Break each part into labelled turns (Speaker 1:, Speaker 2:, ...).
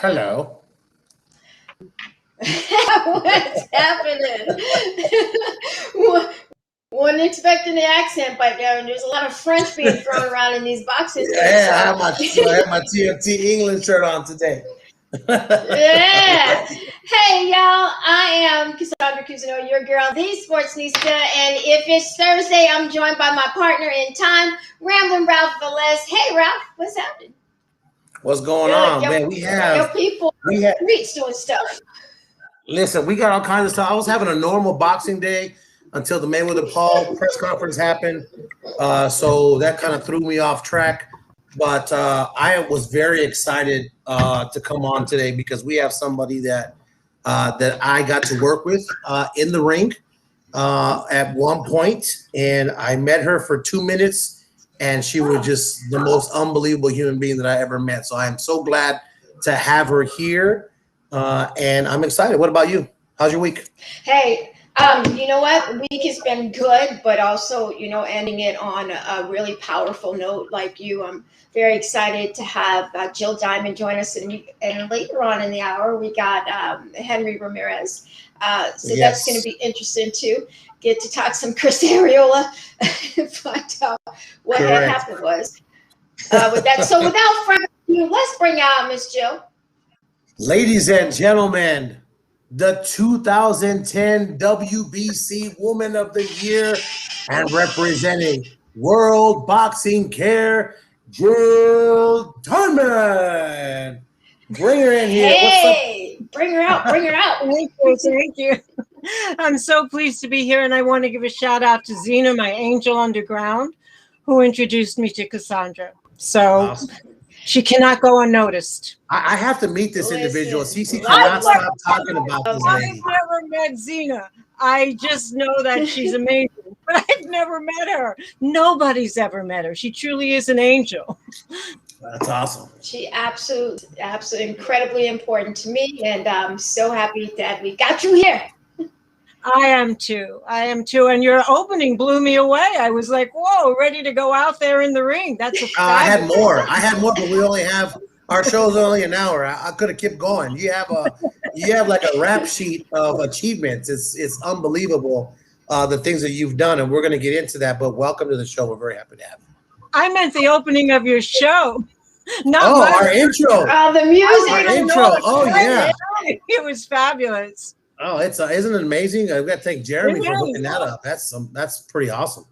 Speaker 1: Hello.
Speaker 2: What's happening? Wasn't expecting the accent, but there's a lot of French being thrown around in these boxes.
Speaker 1: Yeah, I have my TFT England shirt on today.
Speaker 2: Yeah. Hey, y'all. I am Cassandra Cusino, your girl, the Sportsnista. And if it's Thursday, I'm joined by my partner in time, Ramblin' Ralph Velez. Hey, Ralph, what's happening?
Speaker 1: What's going on, man?
Speaker 2: Your people on the streets doing stuff.
Speaker 1: Listen, we got all kinds of stuff. I was having a normal boxing day until the Mayweather Paul press conference happened. So that kind of threw me off track. But I was very excited to come on today because we have somebody that I got to work with in the ring at one point, and I met her for 2 minutes, and she was just the most unbelievable human being that I ever met. So I am so glad to have her here, and I'm excited. What about you? How's your week?
Speaker 2: Hey, you know what? Week has been good, but also, ending it on a really powerful note like you. I'm very excited to have Jill Diamond join us, and later on in the hour, we got Henry Ramirez. So that's going to be interesting too. Get to talk some Chris Arreola and find out what had happened was with that. So without further ado, let's bring out Miss Jill.
Speaker 1: Ladies and gentlemen, the 2010 WBC Woman of the Year and representing World Boxing Care, Jill Diamond. Bring her in here.
Speaker 2: Hey, bring her out. Bring her out.
Speaker 3: Thank you. I'm so pleased to be here, and I want to give a shout out to Zena, my angel underground, who introduced me to Cassandra. So awesome. She cannot go unnoticed.
Speaker 1: I have to meet this individual. Cece cannot stop talking about this lady.
Speaker 3: I've never met Zena. I just know that she's amazing, but I've never met her. Nobody's ever met her. She truly is an angel.
Speaker 1: That's awesome.
Speaker 2: She absolutely incredibly important to me, and I'm so happy that we got you here.
Speaker 3: I am too. And your opening blew me away. I was like, whoa, ready to go out there in the ring. That's
Speaker 1: I had more, but we only have, our show's only an hour. I could have kept going. You have like a rap sheet of achievements. It's unbelievable the things that you've done, and we're going to get into that. But welcome to the show. We're very happy to have you.
Speaker 3: I meant the opening of your show.
Speaker 1: Our intro.
Speaker 2: The music.
Speaker 1: Our intro. Oh yeah.
Speaker 3: It was fabulous.
Speaker 1: Oh, isn't it amazing? I've got to thank Jeremy for hooking that up. That's pretty awesome.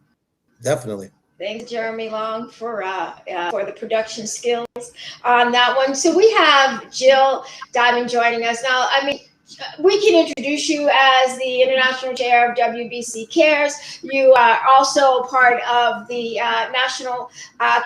Speaker 1: Definitely.
Speaker 2: Thanks, Jeremy Long, for the production skills on that one. So we have Jill Diamond joining us now. I mean, we can introduce you as the International Chair of WBC Cares. You are also part of the National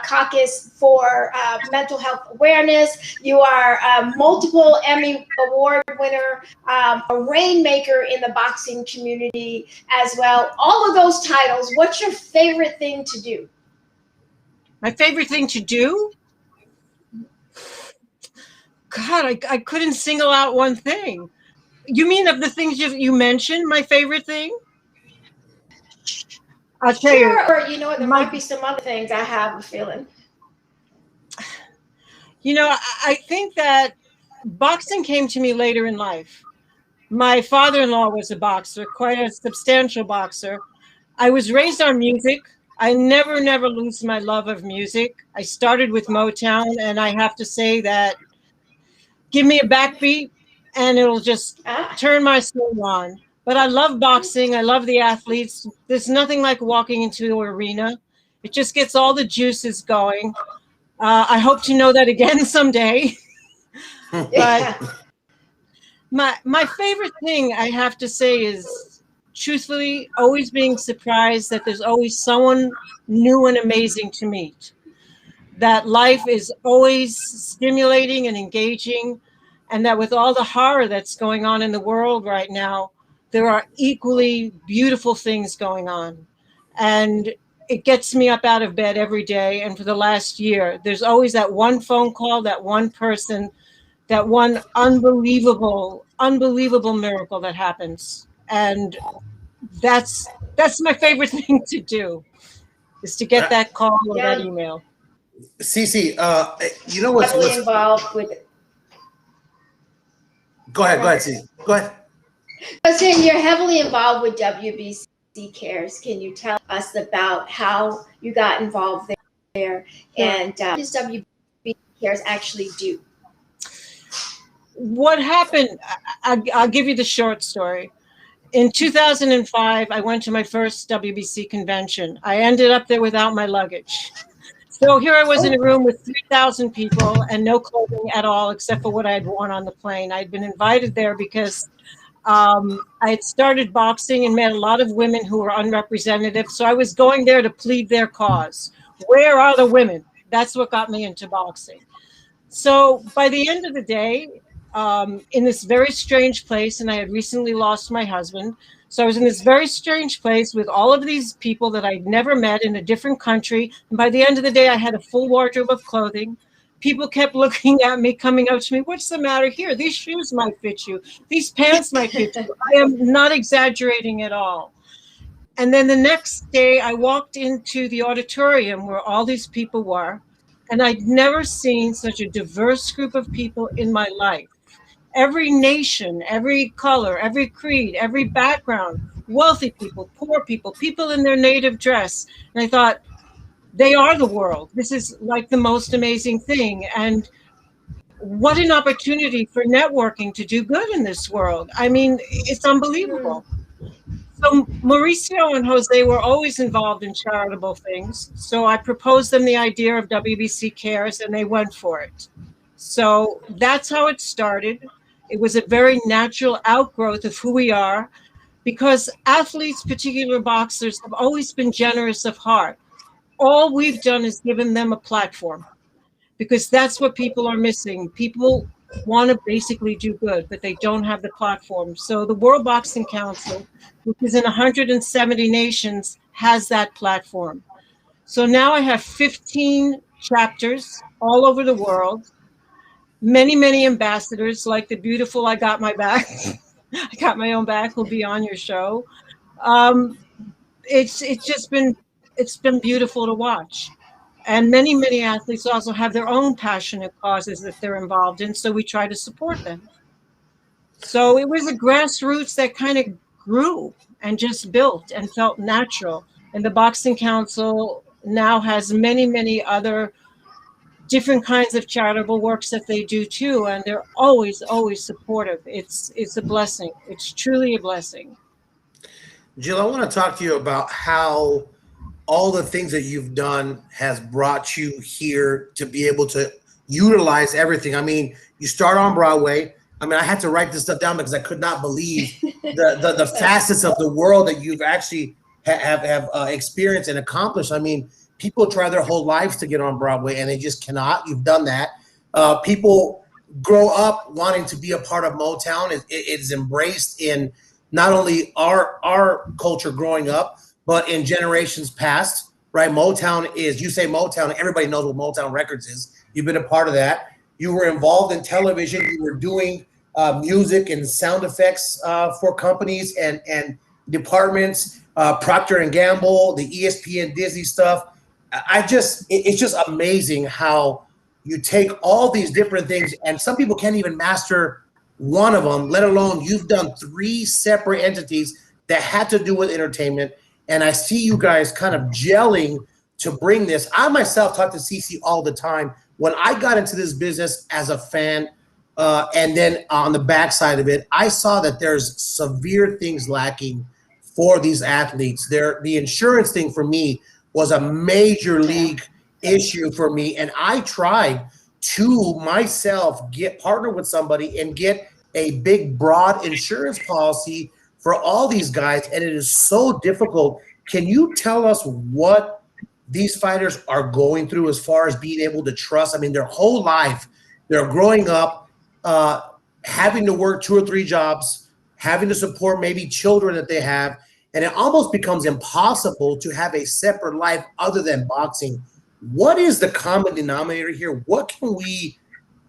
Speaker 2: Caucus for Mental Health Awareness. You are a multiple Emmy Award winner, a rainmaker in the boxing community as well. All of those titles, what's your favorite thing to do?
Speaker 3: My favorite thing to do? God, I couldn't single out one thing. You mean of the things you mentioned, my favorite thing? I'll tell you.
Speaker 2: Or there might be some other things. I have a feeling.
Speaker 3: I think that boxing came to me later in life. My father-in-law was a boxer, quite a substantial boxer. I was raised on music. I never lose my love of music. I started with Motown, and I have to say that give me a backbeat, and it'll just turn my soul on. But I love boxing. I love the athletes. There's nothing like walking into an arena. It just gets all the juices going. I hope to know that again someday. But my favorite thing, I have to say, is truthfully always being surprised that there's always someone new and amazing to meet. That life is always stimulating and engaging. And that with all the horror that's going on in the world right now, there are equally beautiful things going on. And it gets me up out of bed every day. And for the last year, there's always that one phone call, that one person, that one unbelievable miracle that happens. And that's my favorite thing to do, is to get that call or that email.
Speaker 1: Cece, you know what's
Speaker 2: involved with it.
Speaker 1: Go ahead, Cece. Go ahead.
Speaker 2: I was saying you're heavily involved with WBC Cares. Can you tell us about how you got involved there, and what does WBC Cares actually do?
Speaker 3: What happened? I'll give you the short story. In 2005, I went to my first WBC convention. I ended up there without my luggage. So here I was in a room with 3,000 people and no clothing at all except for what I had worn on the plane. I'd been invited there because I had started boxing and met a lot of women who were unrepresented. So I was going there to plead their cause. Where are the women? That's what got me into boxing. So by the end of the day, in this very strange place, and I had recently lost my husband. So I was in this very strange place with all of these people that I'd never met in a different country. And by the end of the day, I had a full wardrobe of clothing. People kept looking at me, coming up to me, what's the matter here? These shoes might fit you. These pants might fit you. I am not exaggerating at all. And then the next day, I walked into the auditorium where all these people were, and I'd never seen such a diverse group of people in my life. Every nation, every color, every creed, every background, wealthy people, poor people, people in their native dress. And I thought, they are the world. This is like the most amazing thing. And what an opportunity for networking to do good in this world. I mean, it's unbelievable. So Mauricio and Jose were always involved in charitable things. So I proposed them the idea of WBC Cares, and they went for it. So that's how it started. It was a very natural outgrowth of who we are, because athletes, particular boxers, have always been generous of heart. All we've done is given them a platform, because that's what people are missing. People want to basically do good, but they don't have the platform. So the World Boxing Council, which is in 170 nations, has that platform. So now I have 15 chapters all over the world. Many ambassadors, like the beautiful I Got My Back. I Got My Own Back will be on your show. It's been beautiful to watch. And many athletes also have their own passionate causes that they're involved in, so we try to support them. So it was a grassroots that kind of grew and just built and felt natural. And the Boxing Council now has many other different kinds of charitable works that they do too, and they're always supportive. It's a blessing. It's truly a blessing.
Speaker 1: Jill, I want to talk to you about how all the things that you've done has brought you here to be able to utilize everything. I mean, you start on Broadway. I mean, I had to write this stuff down because I could not believe the facets of the world that you've actually have experienced and accomplished. I mean, people try their whole lives to get on Broadway and they just cannot. You've done that. People grow up wanting to be a part of Motown. It's embraced in not only our culture growing up, but in generations past, right? Motown is, you say Motown, everybody knows what Motown Records is. You've been a part of that. You were involved in television. You were doing music and sound effects for companies and departments, Procter & Gamble, the ESPN Disney stuff. It's just amazing how you take all these different things, and some people can't even master one of them, let alone you've done 3 separate entities that had to do with entertainment. And I see you guys kind of gelling to bring this. I myself talk to Cece all the time. When I got into this business as a fan, and then on the backside of it, I saw that there's severe things lacking for these athletes. The insurance thing for me was a major league issue for me. And I tried to myself partner with somebody and get a big, broad insurance policy for all these guys. And it is so difficult. Can you tell us what these fighters are going through as far as being able to trust? I mean, their whole life, they're growing up, having to work 2 or 3 jobs, having to support maybe children that they have. And it almost becomes impossible to have a separate life other than boxing. What is the common denominator here? What can we,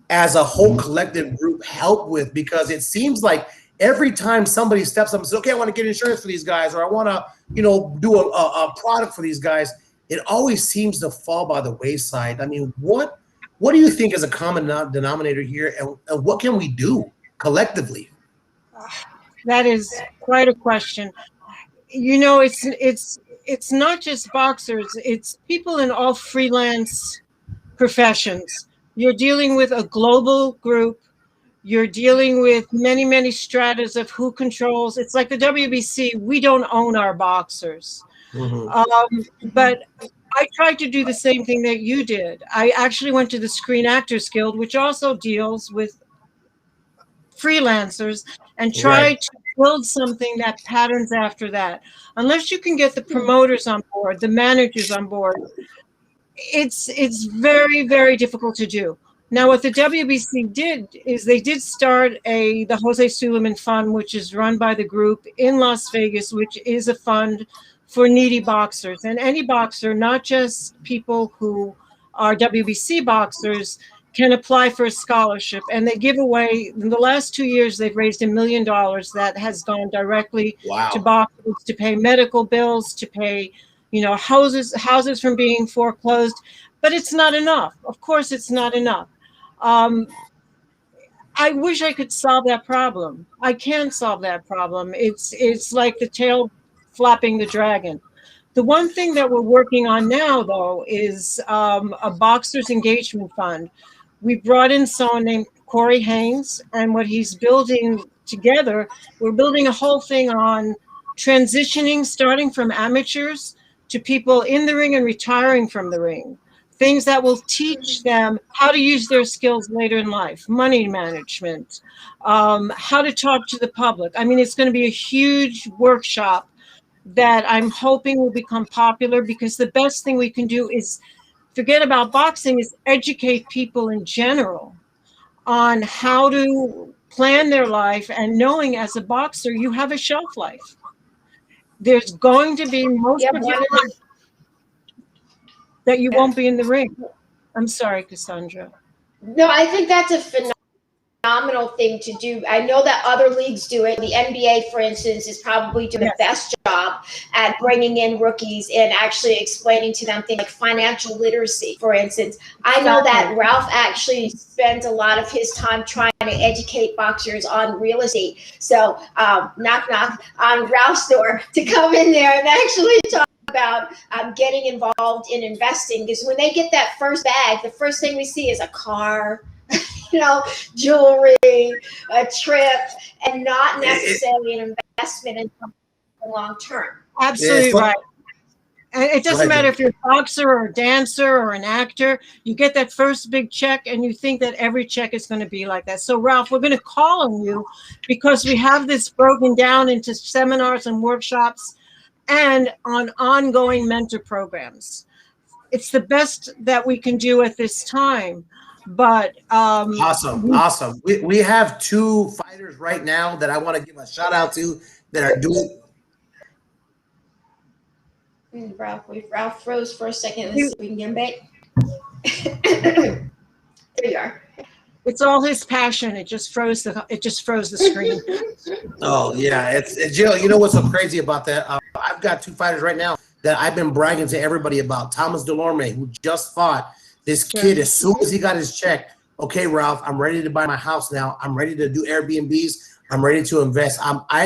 Speaker 1: as a whole collective group, help with? Because it seems like every time somebody steps up and says, okay, I want to get insurance for these guys, or I want to, do a product for these guys, it always seems to fall by the wayside. I mean, what do you think is a common denominator here, and what can we do? collectively?
Speaker 3: That is quite a question. You know, it's not just boxers, it's people in all freelance professions. You're dealing with a global group. You're dealing with many, many stratas of who controls. It's like the WBC. We don't own our boxers. But I tried to do the same thing that you did. I actually went to the Screen Actors Guild, which also deals with freelancers, and tried to build something that patterns after that. Unless you can get the promoters on board, the managers on board, it's very, very difficult to do. Now, what the WBC did is they did start the Jose Suleiman Fund, which is run by the group in Las Vegas, which is a fund for needy boxers. And any boxer, not just people who are WBC boxers, can apply for a scholarship. And they give away, in the last 2 years, they've raised $1 million that has gone directly to boxers to pay medical bills, to pay, you know, houses from being foreclosed. But it's not enough. Of course, it's not enough. I wish I could solve that problem. I can't solve that problem. It's like the tail flapping the dragon. The one thing that we're working on now, though, is a boxers engagement fund. We brought in someone named Corey Haynes, and what he's building together, we're building a whole thing on transitioning, starting from amateurs to people in the ring and retiring from the ring. Things that will teach them how to use their skills later in life, money management, how to talk to the public. I mean, it's going to be a huge workshop that I'm hoping will become popular, because the best thing we can do is forget about boxing, is educate people in general on how to plan their life, and knowing as a boxer, you have a shelf life. There's going to be that you won't be in the ring. I'm sorry, Cassandra.
Speaker 2: No, I think that's a phenomenal thing to do. I know that other leagues do it. The NBA, for instance, is probably doing the best job at bringing in rookies and actually explaining to them things like financial literacy, for instance. I know that Ralph actually spends a lot of his time trying to educate boxers on real estate. So knock, knock on Ralph's door to come in there and actually talk about getting involved in investing, because when they get that first bag, the first thing we see is a car, you know, jewelry, a trip, and not necessarily an investment in something long term.
Speaker 3: Absolutely right. And it doesn't matter if you're a boxer or a dancer or an actor, you get that first big check and you think that every check is going to be like that. So Ralph, we're going to call on you because we have this broken down into seminars and workshops and on ongoing mentor programs. It's the best that we can do at this time. But
Speaker 1: awesome. We have two fighters right now that I want to give a shout out to that are doing.
Speaker 2: Ralph froze for a second. Let's see if we can get him back. There you are.
Speaker 3: It's all his passion. It just froze the screen.
Speaker 1: Oh yeah, it's Jill. You know what's so crazy about that? I've got two fighters right now that I've been bragging to everybody about. Thomas Delorme, who just fought. This kid, as soon as he got his check, okay, Ralph, I'm ready to buy my house now. I'm ready to do Airbnbs. I'm ready to invest.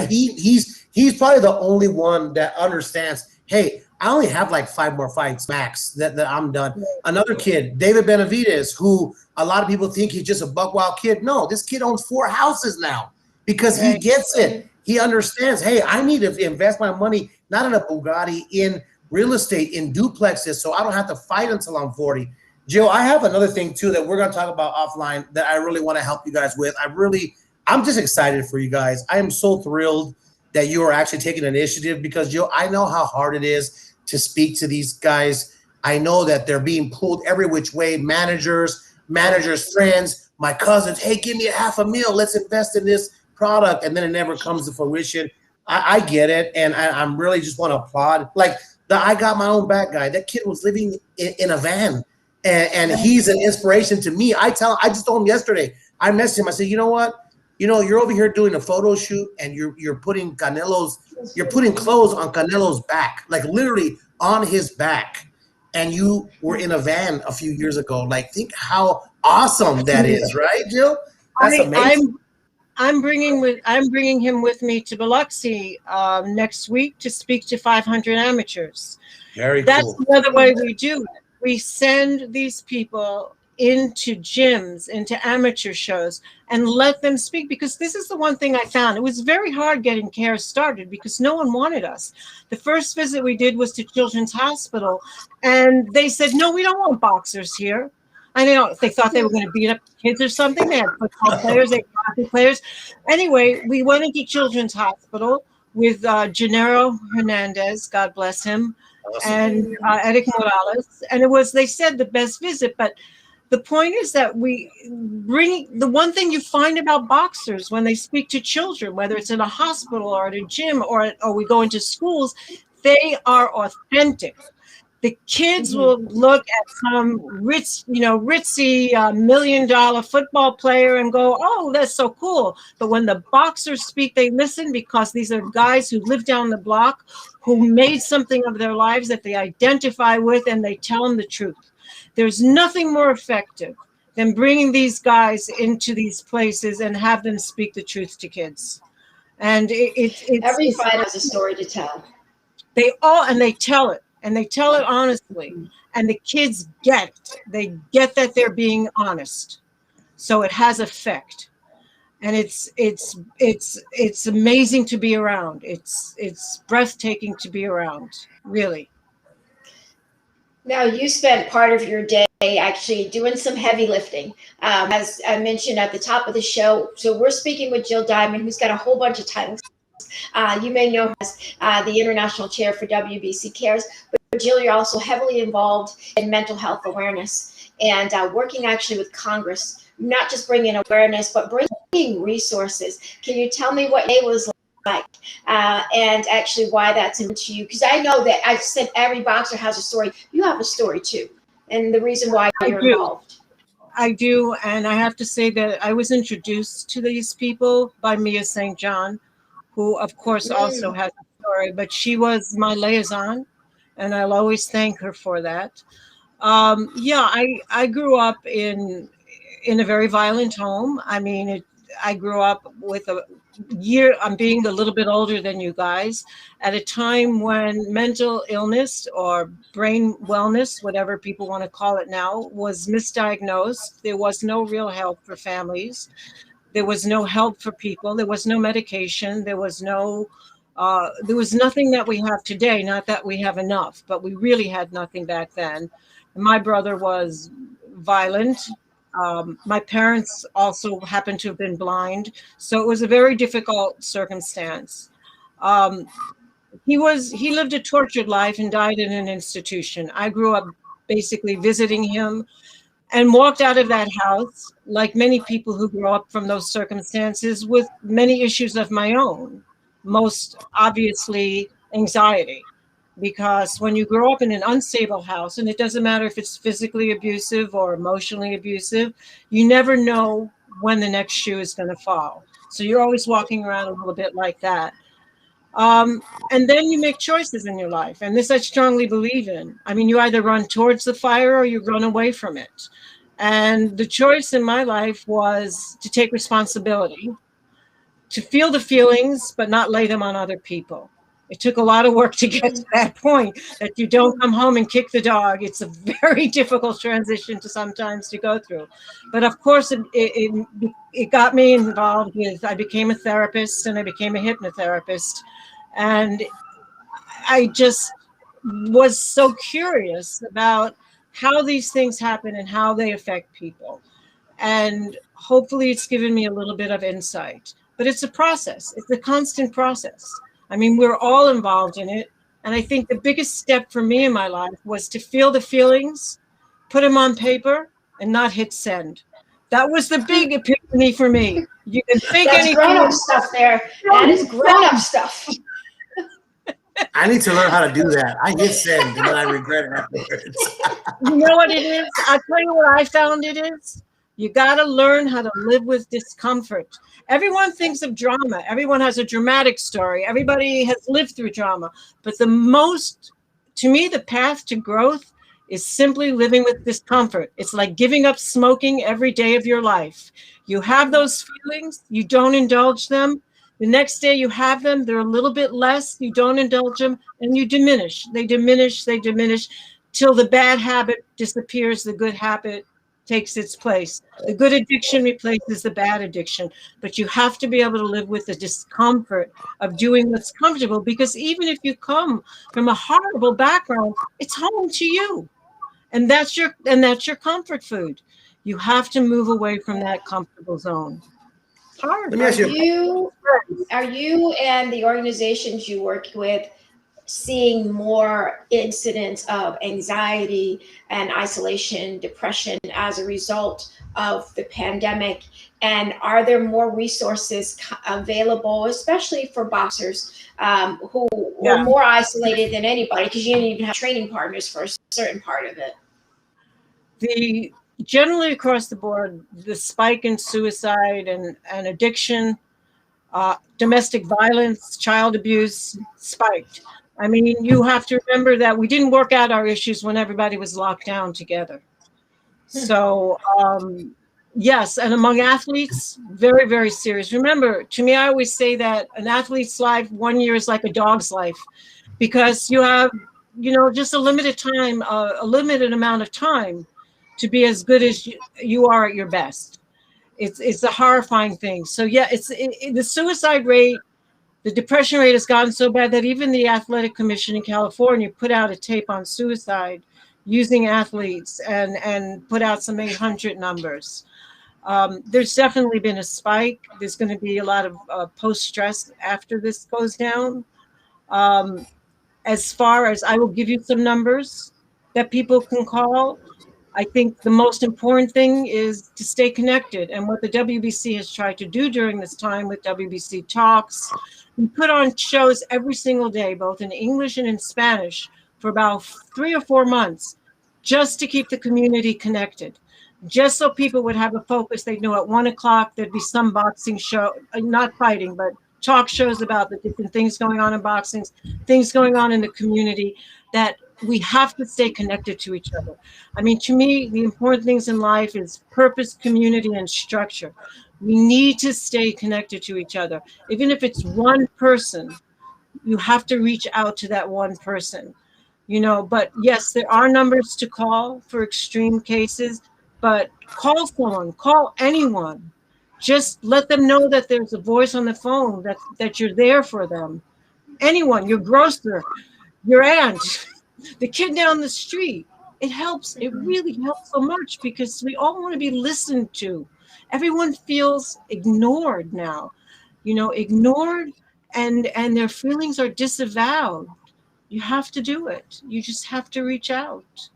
Speaker 1: He's probably the only one that understands, hey, I only have like 5 more fights max that I'm done. Another kid, David Benavidez, who a lot of people think he's just a buck wild kid. No, this kid owns 4 houses now because he gets it. He understands, hey, I need to invest my money, not in a Bugatti, in real estate, in duplexes, so I don't have to fight until I'm 40. Jill, I have another thing too that we're going to talk about offline that I really want to help you guys with. I'm just excited for you guys. I am so thrilled that you are actually taking initiative because, Jill, I know how hard it is to speak to these guys. I know that they're being pulled every which way. Managers, friends, my cousins, hey, give me $500,000. Let's invest in this product. And then it never comes to fruition. I get it. And I'm really just want to applaud. Like the I got my own back guy. That kid was living in a van. And he's an inspiration to me. I just told him yesterday, I messaged him. I said, you know what? You know, you're over here doing a photo shoot and you're putting clothes on Canelo's back, like literally on his back. And you were in a van a few years ago. Like, think how awesome that is, right, Jill? That's amazing.
Speaker 3: I'm bringing him with me to Biloxi next week to speak to 500 amateurs.
Speaker 1: Very
Speaker 3: That's
Speaker 1: cool.
Speaker 3: another way we do it. We send these people into gyms, into amateur shows, and let them speak, because this is the one thing I found. It was very hard getting care started because no one wanted us. The first visit we did was to Children's Hospital, and they said, no, we don't want boxers here. I don't know, they thought they were going to beat up kids or something. They had football players, they had hockey players. Anyway, we went into Children's Hospital with Gennaro Hernandez, God bless him,
Speaker 1: Awesome.
Speaker 3: and Eric Morales. And they said the best visit. But the point is that we bring the one thing you find about boxers when they speak to children, whether it's in a hospital or at a gym or we go into schools, they are authentic. The kids will look at some ritzy $1 million football player and go, oh, that's so cool. But when the boxers speak, they listen, because these are guys who live down the block, who made something of their lives that they identify with, and they tell them the truth. There's nothing more effective than bringing these guys into these places and have them speak the truth to kids. And
Speaker 2: every fight has a story to tell.
Speaker 3: They tell it. And they tell it honestly, and the kids get it. They get that they're being honest, so it has effect, and it's amazing to be around. It's breathtaking to be around, really.
Speaker 2: Now, you spent part of your day actually doing some heavy lifting, as I mentioned at the top of the show. So we're speaking with Jill Diamond, who's got a whole bunch of titles. You may know her as the International Chair for WBC Cares, but Jill, you're also heavily involved in mental health awareness and working actually with Congress, not just bringing awareness, but bringing resources. Can you tell me what it was like and actually why that's important to you? Because I know that I said every boxer has a story. You have a story too, and the reason why you're involved.
Speaker 3: I do, and I have to say that I was introduced to these people by Mia St. John, who, of course, also has a story, but she was my liaison, and I'll always thank her for that. I grew up in a very violent home. I mean, I grew up with I'm being a little bit older than you guys, at a time when mental illness or brain wellness, whatever people want to call it now, was misdiagnosed. There was no real help for families. There was no help for people. There was no medication. There was nothing that we have today. Not that we have enough, but we really had nothing back then. My brother was violent. My parents also happened to have been blind. So it was a very difficult circumstance. He lived a tortured life and died in an institution. I grew up basically visiting him, and walked out of that house, like many people who grow up from those circumstances, with many issues of my own, most obviously anxiety. Because when you grow up in an unstable house, and it doesn't matter if it's physically abusive or emotionally abusive, you never know when the next shoe is going to fall. So you're always walking around a little bit like that. And then you make choices in your life. And this I strongly believe in. I mean, you either run towards the fire or you run away from it. And the choice in my life was to take responsibility, to feel the feelings, but not lay them on other people. It took a lot of work to get to that point, that you don't come home and kick the dog. It's a very difficult transition to sometimes to go through. But of course, it got me involved with, I became a therapist and I became a hypnotherapist. And I just was so curious about how these things happen and how they affect people. And hopefully it's given me a little bit of insight. But it's a process. It's a constant process. I mean, we're all involved in it. And I think the biggest step for me in my life was to feel the feelings, put them on paper, and not hit send. That was the big epiphany for me. You can think
Speaker 2: anything. That's grown-up stuff there. That is grown-up stuff.
Speaker 1: I need to learn how to do that. I hit send and then I regret it afterwards.
Speaker 3: You know what it is? I'll tell you what I found it is. You got to learn how to live with discomfort. Everyone thinks of drama. Everyone has a dramatic story. Everybody has lived through drama. But to me, the path to growth is simply living with discomfort. It's like giving up smoking every day of your life. You have those feelings, you don't indulge them. The next day you have them, they're a little bit less, you don't indulge them, and you diminish. They diminish, till the bad habit disappears, the good habit takes its place. The good addiction replaces the bad addiction, but you have to be able to live with the discomfort of doing what's comfortable, because even if you come from a horrible background, it's home to you. And that's your comfort food. You have to move away from that comfortable zone. It's hard.
Speaker 1: Let me ask you.
Speaker 2: Are you and the organizations you work with seeing more incidents of anxiety and isolation, depression as a result of the pandemic? And are there more resources available, especially for boxers who were more isolated than anybody, because you didn't even have training partners for a certain part of it?
Speaker 3: Generally across the board, the spike in suicide and addiction, domestic violence, child abuse spiked. I mean, you have to remember that we didn't work out our issues when everybody was locked down together. So, yes, and among athletes, very, very serious. Remember, to me, I always say that an athlete's life, 1 year is like a dog's life, because you have, just a limited time, a limited amount of time to be as good as you are at your best. It's a horrifying thing. So yeah, the suicide rate, the depression rate has gotten so bad that even the Athletic Commission in California put out a tape on suicide using athletes and put out some 800 numbers. There's definitely been a spike. There's going to be a lot of post-stress after this goes down. As far as, I will give you some numbers that people can call. I think the most important thing is to stay connected. And what the WBC has tried to do during this time with WBC Talks, we put on shows every single day, both in English and in Spanish, for about 3 or 4 months, just to keep the community connected. Just so people would have a focus. They'd know at 1 o'clock there'd be some boxing show, not fighting, but talk shows about the different things going on in boxing, things going on in the community, that we have to stay connected to each other. I mean, to me, the important things in life is purpose, community, and structure. We need to stay connected to each other. Even if it's one person, you have to reach out to that one person. But yes, there are numbers to call for extreme cases, but call someone, call anyone. Just let them know that there's a voice on the phone, that you're there for them. Anyone, your grocer, your aunt, the kid down the street. It helps. It really helps so much, because we all want to be listened to. Everyone feels ignored now, ignored, and their feelings are disavowed. You have to do it. You just have to reach out.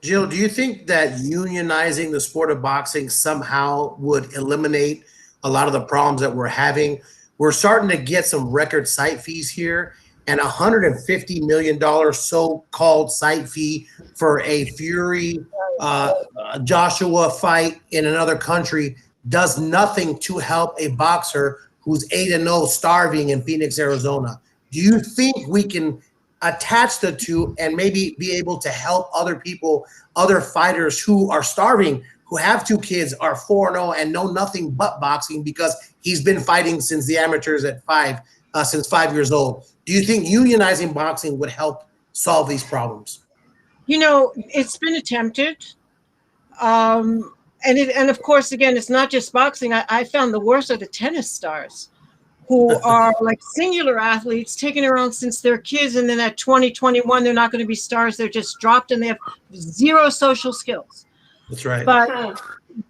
Speaker 1: Jill, do you think that unionizing the sport of boxing somehow would eliminate a lot of the problems that we're having? We're starting to get some record site fees here, and $150 million so-called site fee for a Fury Joshua fight in another country does nothing to help a boxer who's 8-0 starving in Phoenix, Arizona. Do you think we can attach the two and maybe be able to help other people, other fighters who are starving, who have 2 kids, are 4-0 and know nothing but boxing because he's been fighting since the amateurs at 5 years old? Do you think unionizing boxing would help solve these problems?
Speaker 3: It's been attempted. And of course, again, it's not just boxing. I found the worst are the tennis stars, who are like singular athletes, taking it around since they're kids. And then at 20, 21, they're not going to be stars. They're just dropped, and they have zero social skills.
Speaker 1: That's right.
Speaker 3: But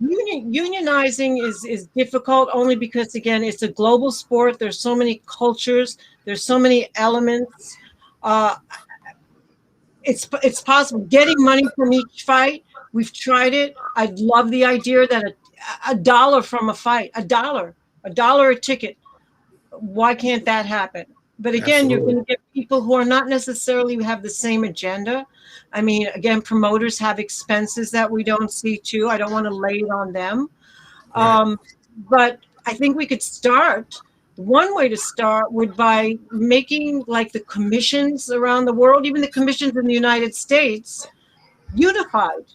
Speaker 3: unionizing is difficult, only because, again, it's a global sport. There's so many cultures. There's so many elements. It's possible. Getting money from each fight, we've tried it. I love the idea that a dollar from a fight, a dollar a ticket. Why can't that happen? But again, Absolutely. You're going to get people who are not necessarily have the same agenda. I mean, again, promoters have expenses that we don't see too. I don't want to lay it on them. Right. But I think we could start. One way to start would by making like the commissions around the world, even the commissions in the United States, unified.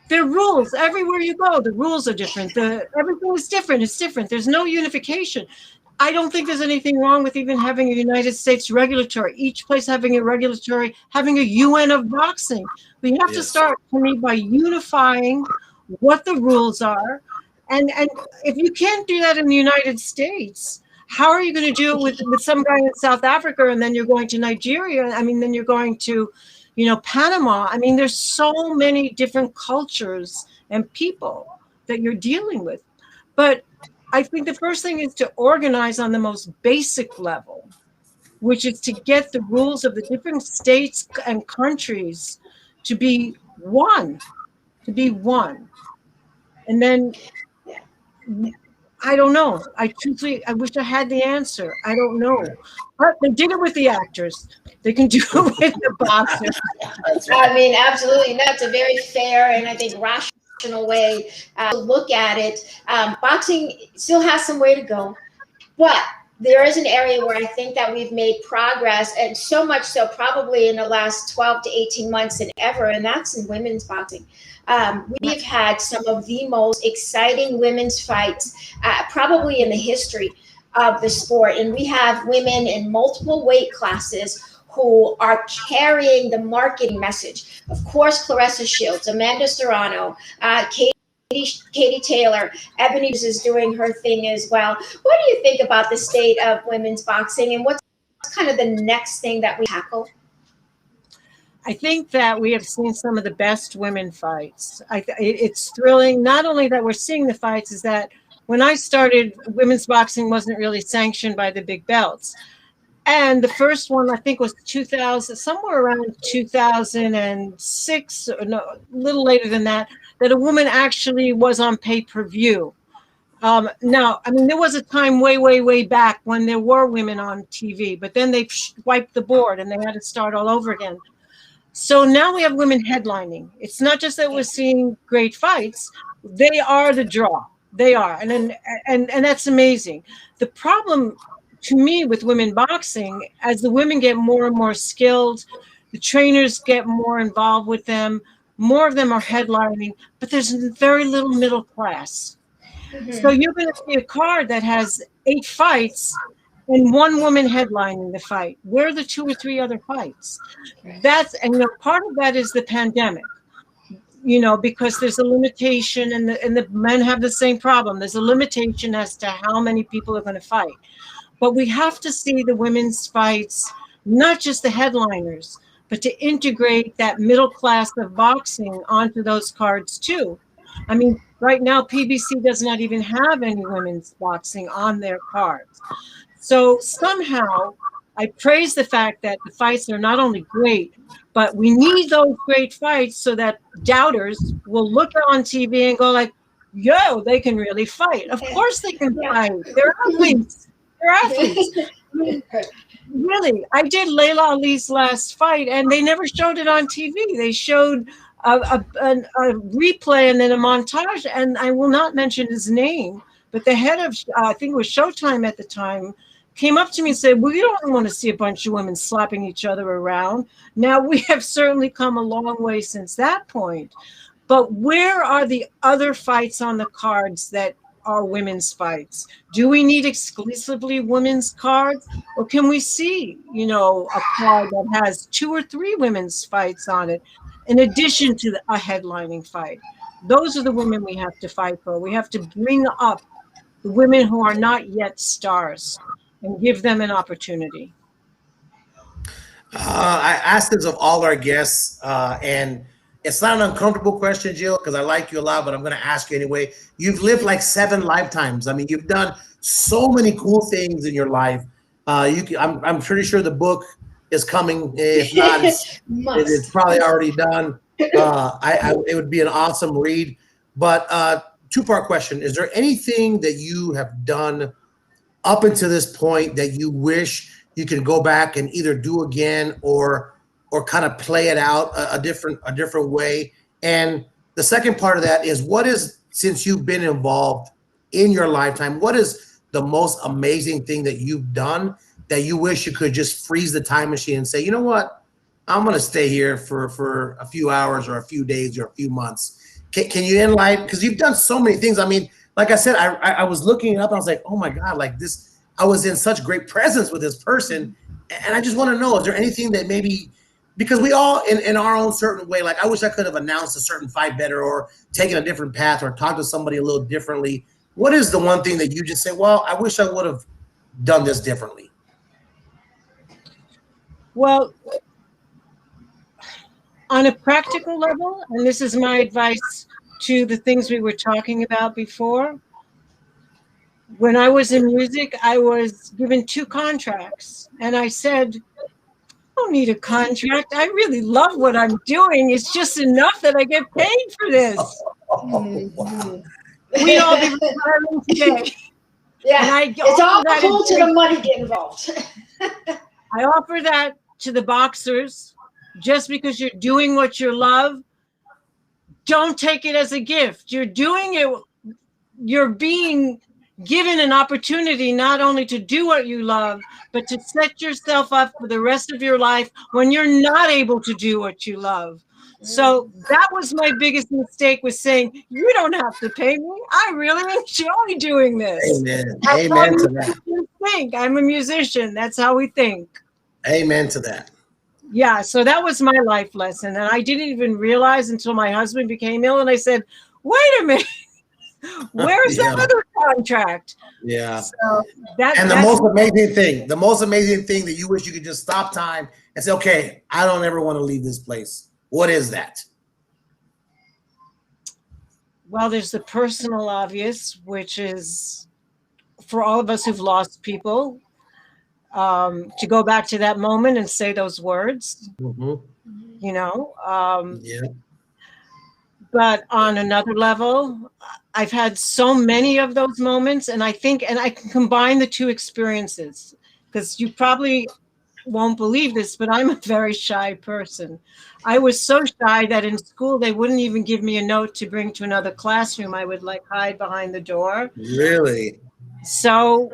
Speaker 3: There are rules everywhere you go. The rules are different. Everything is different. It's different. There's no unification. I don't think there's anything wrong with even having a United States regulatory, each place having a regulatory, having a UN of boxing. We have to start, to me, by unifying what the rules are. And if you can't do that in the United States, how are you going to do it with some guy in South Africa, and then you're going to Nigeria? I mean, then you're going to, Panama. I mean, there's so many different cultures and people that you're dealing with. But I think the first thing is to organize on the most basic level, which is to get the rules of the different states and countries to be one, And then, I don't know. I wish I had the answer. I don't know. But they did it with the actors. They can do it with the boxers.
Speaker 2: I mean, absolutely. That's a very fair and I think rational way to look at it. Boxing still has some way to go, but there is an area where I think that we've made progress, and so much so probably in the last 12 to 18 months than ever, and that's in women's boxing. We've had some of the most exciting women's fights probably in the history of the sport, and we have women in multiple weight classes who are carrying the marketing message. Of course, Clarissa Shields, Amanda Serrano, Katie Taylor, Ebony is doing her thing as well. What do you think about the state of women's boxing, and what's kind of the next thing that we tackle?
Speaker 3: I think that we have seen some of the best women fights. It's thrilling. Not only that we're seeing the fights, is that when I started, women's boxing wasn't really sanctioned by the big belts. And the first one, I think, was 2000, somewhere around 2006, or no, a little later than that a woman actually was on pay-per-view. Now, I mean, there was a time way, way, way back when there were women on TV, but then they wiped the board and they had to start all over again. So now we have women headlining. It's not just that we're seeing great fights; they are the draw. They are, and that's amazing. The problem, to me, with women boxing, as the women get more and more skilled, the trainers get more involved with them. More of them are headlining, but there's very little middle class. Mm-hmm. So you're going to see a card that has 8 fights and one woman headlining the fight. Where are the 2 or 3 other fights? And part of that is the pandemic, because there's a limitation, and the men have the same problem. There's a limitation as to how many people are going to fight. But we have to see the women's fights, not just the headliners, but to integrate that middle class of boxing onto those cards too. I mean, right now, PBC does not even have any women's boxing on their cards. So somehow, I praise the fact that the fights are not only great, but we need those great fights so that doubters will look on TV and go like, yo, they can really fight. Of course they can fight. They're athletes. Really, I did Layla Ali's last fight, and they never showed it on TV. They showed a replay and then a montage, and I will not mention his name, but the head of, I think it was Showtime at the time, came up to me and said, we don't want to see a bunch of women slapping each other around. Now, we have certainly come a long way since that point, but where are the other fights on the cards that are women's fights? Do we need exclusively women's cards, or can we see, a card that has 2 or 3 women's fights on it, in addition to a headlining fight? Those are the women we have to fight for. We have to bring up the women who are not yet stars and give them an opportunity.
Speaker 1: I asked this of all our guests, and it's not an uncomfortable question, Jill, because I like you a lot, but I'm going to ask you anyway. You've lived like 7 lifetimes. I mean, you've done so many cool things in your life. I'm pretty sure the book is coming. If not, it's probably already done. It would be an awesome read. But 2-part question. Is there anything that you have done up until this point that you wish you could go back and either do again or kind of play it out a different way? And the second part of that is, since you've been involved in your lifetime, what is the most amazing thing that you've done that you wish you could just freeze the time machine and say, you know what, I'm going to stay here for a few hours or a few days or a few months. Can you enlighten? Because you've done so many things. I mean, like I said, I was looking it up and I was like, oh my God, like this, I was in such great presence with this person. And I just want to know, is there anything that maybe, because we all in our own certain way, like I wish I could have announced a certain fight better or taken a different path or talked to somebody a little differently. What is the one thing that you just say, well, I wish I would have done this differently?
Speaker 3: Well, on a practical level, and this is my advice to the things we were talking about before, when I was in music, I was given 2 contracts, and I said, I don't need a contract. I really love what I'm doing. It's just enough that I get paid for this. We'd all be retiring today.
Speaker 2: Yeah, it's all cool till the money get involved.
Speaker 3: I offer that to the boxers. Just because you're doing what you love, don't take it as a gift. You're doing it, you're being given an opportunity not only to do what you love, but to set yourself up for the rest of your life when you're not able to do what you love. So that was my biggest mistake, was saying, you don't have to pay me. I really enjoy doing this.
Speaker 1: Amen.
Speaker 3: That's
Speaker 1: Amen to that.
Speaker 3: Think. I'm a musician. That's how we think.
Speaker 1: Amen to that.
Speaker 3: Yeah, so that was my life lesson. And I didn't even realize until my husband became ill. And I said, wait a minute. Where's that other contract?
Speaker 1: Yeah.
Speaker 3: So
Speaker 1: and the most amazing thing that you wish you could just stop time and say, okay, I don't ever want to leave this place. What is that?
Speaker 3: Well, there's the personal obvious, which is for all of us who've lost people, to go back to that moment and say those words, you know. But on another level, I've had so many of those moments, and I think, and I can combine the 2 experiences, because you probably won't believe this, but I'm a very shy person. I was so shy that in school, they wouldn't even give me a note to bring to another classroom. I would like hide behind the door.
Speaker 1: Really?
Speaker 3: So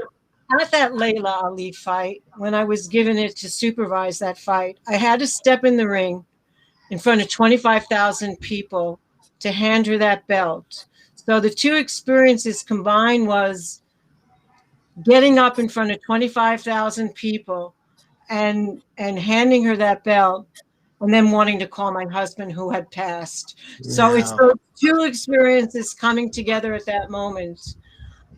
Speaker 3: at that Layla Ali fight, when I was given it to supervise that fight, I had to step in the ring in front of 25,000 people to hand her that belt. So the 2 experiences combined was getting up in front of 25,000 people and handing her that belt, and then wanting to call my husband who had passed. So it's those 2 experiences coming together at that moment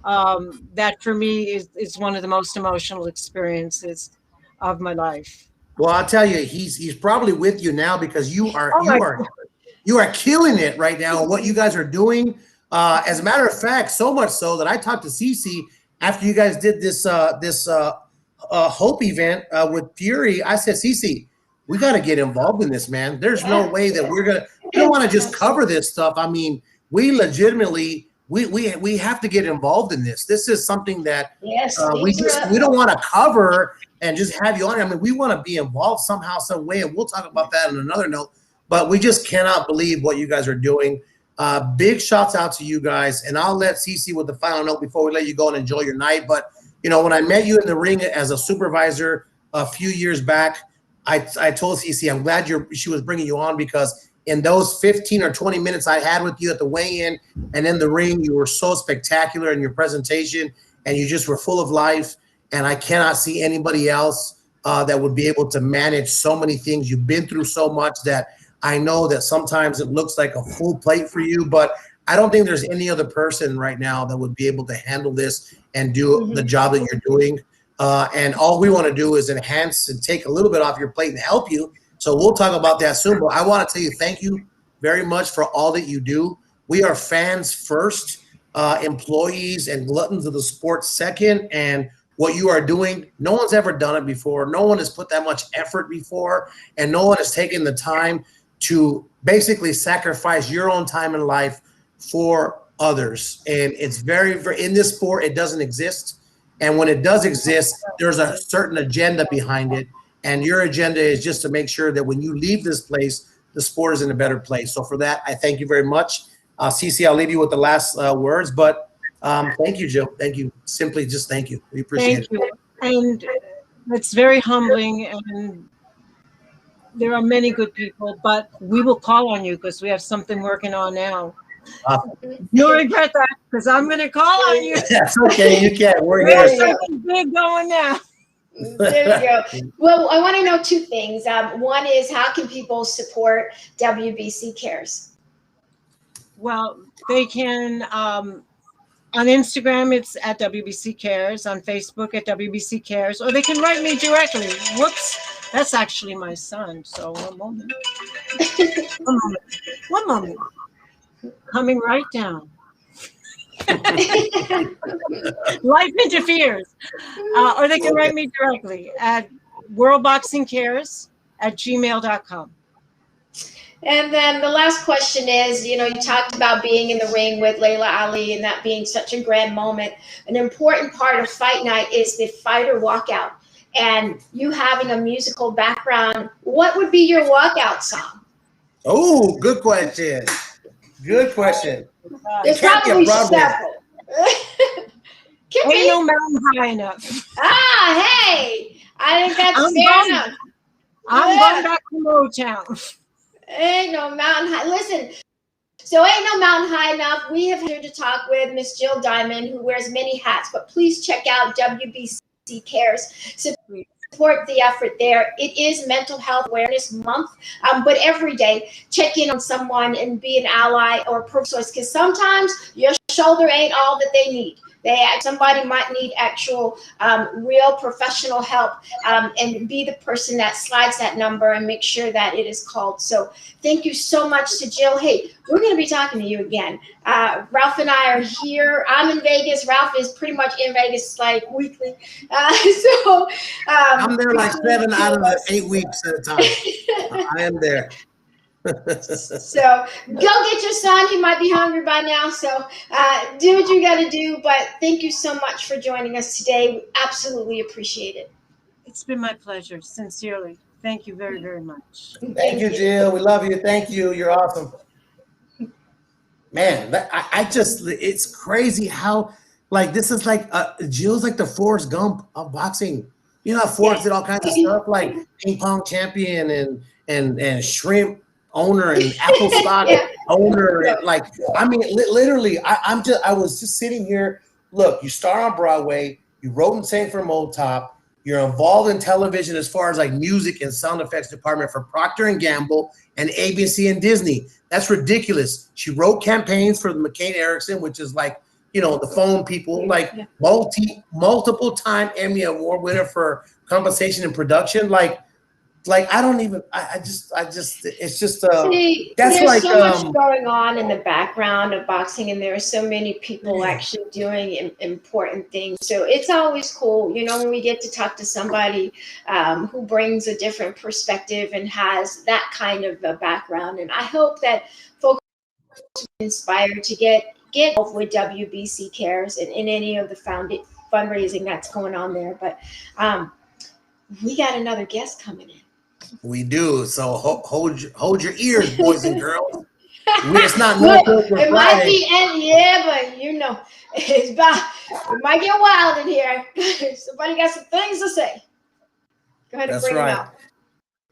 Speaker 3: that for me is one of the most emotional experiences of my life.
Speaker 1: Well, I'll tell you, he's probably with you now, because you are killing it right now. What you guys are doing, as a matter of fact, so much so that I talked to Cece after you guys did this Hope event with Fury. I said, Cece, we got to get involved in this, man. There's no way that we don't want to just cover this stuff. I mean, we legitimately, we have to get involved in this. This is something that we don't want to cover and just have you on. I mean, we want to be involved somehow, some way, and we'll talk about that on another note. But we just cannot believe what you guys are doing. Big shouts out to you guys, and I'll let Cece with the final note before we let you go and enjoy your night. But you know, when I met you in the ring as a supervisor a few years back, I told Cece, I'm glad she was bringing you on, because in those 15 or 20 minutes I had with you at the weigh-in and in the ring, you were so spectacular in your presentation, and you just were full of life. And I cannot see anybody else that would be able to manage so many things. You've been through so much that I know that sometimes it looks like a full plate for you, but I don't think there's any other person right now that would be able to handle this and do the job that you're doing. And all we want to do is enhance and take a little bit off your plate and help you. So we'll talk about that soon. But I want to tell you, thank you very much for all that you do. We are fans first, employees and gluttons of the sport second. And what you are doing, no one's ever done it before. No one has put that much effort before. And no one has taken the time to basically sacrifice your own time in life for others. And it's very, very, in this sport, it doesn't exist. And when it does exist, there's a certain agenda behind it. And your agenda is just to make sure that when you leave this place, the sport is in a better place. So for that, I thank you very much. Cece, I'll leave you with the last words, but thank you, Jill. Thank you. Simply just thank you. We appreciate it.
Speaker 3: Thank you. And it's very humbling. And there are many good people, but we will call on you because we have something working on now. You'll regret that because I'm going to call on you.
Speaker 1: That's okay. You can't. We're
Speaker 3: We have
Speaker 1: here.
Speaker 3: something big going now.
Speaker 2: There you go. Well, I want to know two things. One is, how can people support WBC Cares?
Speaker 3: Well, they can on Instagram, it's at WBC Cares, on Facebook at WBC Cares, or they can write me directly. Whoops, that's actually my son. So one moment. One moment. Coming right down. Life interferes. Or they can write me directly at worldboxingcares@gmail.com.
Speaker 2: And then the last question is, you talked about being in the ring with Layla Ali and that being such a grand moment. An important part of fight night is the fighter walkout. And you having a musical background, what would be your walkout song?
Speaker 1: Oh, good question. Good question.
Speaker 2: There's probably several.
Speaker 3: Ain't no mountain high enough.
Speaker 2: Hey, I think that's fair enough.
Speaker 3: I'm going back to Motown.
Speaker 2: Ain't no mountain high. Listen, so ain't no mountain high enough. We have here to talk with Miss Jill Diamond, who wears many hats, but please check out WBC Cares. Support the effort there. It is Mental Health Awareness Month, but every day check in on someone and be an ally or a source, because sometimes your shoulder ain't all that they need. Somebody might need actual real professional help, and be the person that slides that number and make sure that it is called. So thank you so much to Jill. Hey, we're going to be talking to you again. Ralph and I are here. I'm in Vegas. Ralph is pretty much in Vegas like weekly.
Speaker 1: I'm there like 7 out of the 8 weeks at a time. I am there.
Speaker 2: So go get your son. He might be hungry by now. So do what you got to do. But thank you so much for joining us today. We absolutely appreciate it.
Speaker 3: It's been my pleasure, sincerely. Thank you very, very much.
Speaker 1: Thank you, Jill. We love you. Thank you. You're awesome. Man, it's crazy how, like, this is like, Jill's like the Forrest Gump of boxing. You know how Forrest did all kinds of stuff, like ping pong champion and shrimp owner and apple stock owner. And like, I mean, literally, I was just sitting here. Look, you start on Broadway, you wrote and sang for Motop, you're involved in television as far as like music and sound effects department for Procter and Gamble and ABC and Disney. That's ridiculous. She wrote campaigns for the McCain Erickson, which is like, the phone people, like multiple time Emmy Award winner for compensation and production. Like I don't even, I just, it's just,
Speaker 2: See,
Speaker 1: that's
Speaker 2: there's
Speaker 1: like,
Speaker 2: so much going on in the background of boxing, and there are so many people actually doing important things. So it's always cool, when we get to talk to somebody who brings a different perspective and has that kind of a background. And I hope that folks are inspired to get involved with WBC Cares and in any of the fundraising that's going on there. But we got another guest coming in.
Speaker 1: We do. So hold your ears, boys and girls. It's not
Speaker 2: it might be, but it's about, it might get wild in here. Somebody got some things to say. Go ahead and bring them out.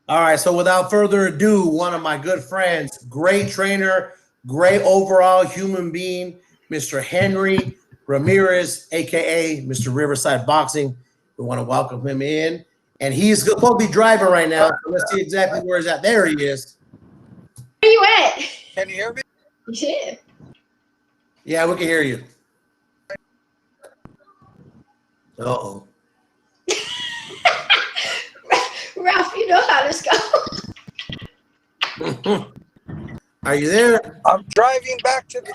Speaker 1: All right. So without further ado, one of my good friends, great trainer, great overall human being, Mr. Henry Ramirez, aka Mr. Riverside Boxing. We want to welcome him in. And he's supposed to be driving right now. So let's see exactly where he's at. There he is.
Speaker 2: Where you at?
Speaker 4: Can you hear me?
Speaker 2: Yeah.
Speaker 1: Yeah, we can hear you. Uh-oh.
Speaker 2: Ralph, you know how this goes.
Speaker 1: Are you there?
Speaker 4: I'm driving back to the.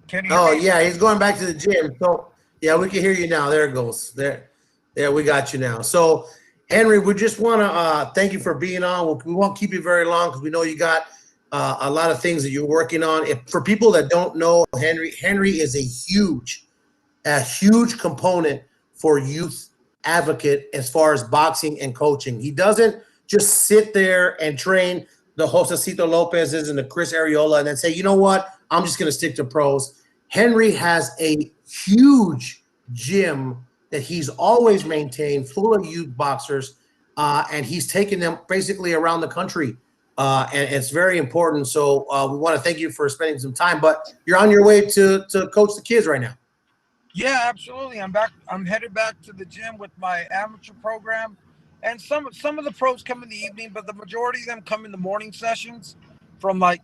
Speaker 4: Can you hear me?
Speaker 1: Yeah, he's going back to the gym. So yeah, we can hear you now. There it goes. There, we got you now. So, Henry, we just want to thank you for being on. We won't keep you very long because we know you got a lot of things that you're working on. For people that don't know Henry is a huge component for youth advocate as far as boxing and coaching. He doesn't just sit there and train the Josecito Lopez's and the Chris Arreola and then say, you know what, I'm just going to stick to pros. Henry has a huge gym that he's always maintained, full of youth boxers. and he's taking them basically around the country. And it's very important. So we want to thank you for spending some time, but you're on your way to coach the kids right now.
Speaker 4: Yeah, absolutely. I'm back. I'm headed back to the gym with my amateur program, and some of the pros come in the evening, but the majority of them come in the morning sessions. From like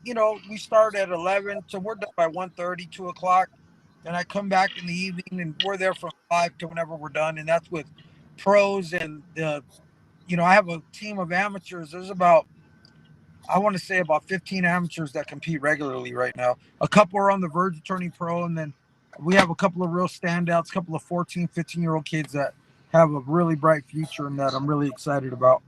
Speaker 4: we start at 11, so we're done by 1:30, 2 o'clock. Then I come back in the evening, and we're there from 5 to whenever we're done, and that's with pros and I have a team of amateurs. There's about I want to say about 15 amateurs that compete regularly right now. A couple are on the verge of turning pro, and then we have a couple of real standouts, a couple of 14, 15-year-old kids that have a really bright future and that I'm really excited about.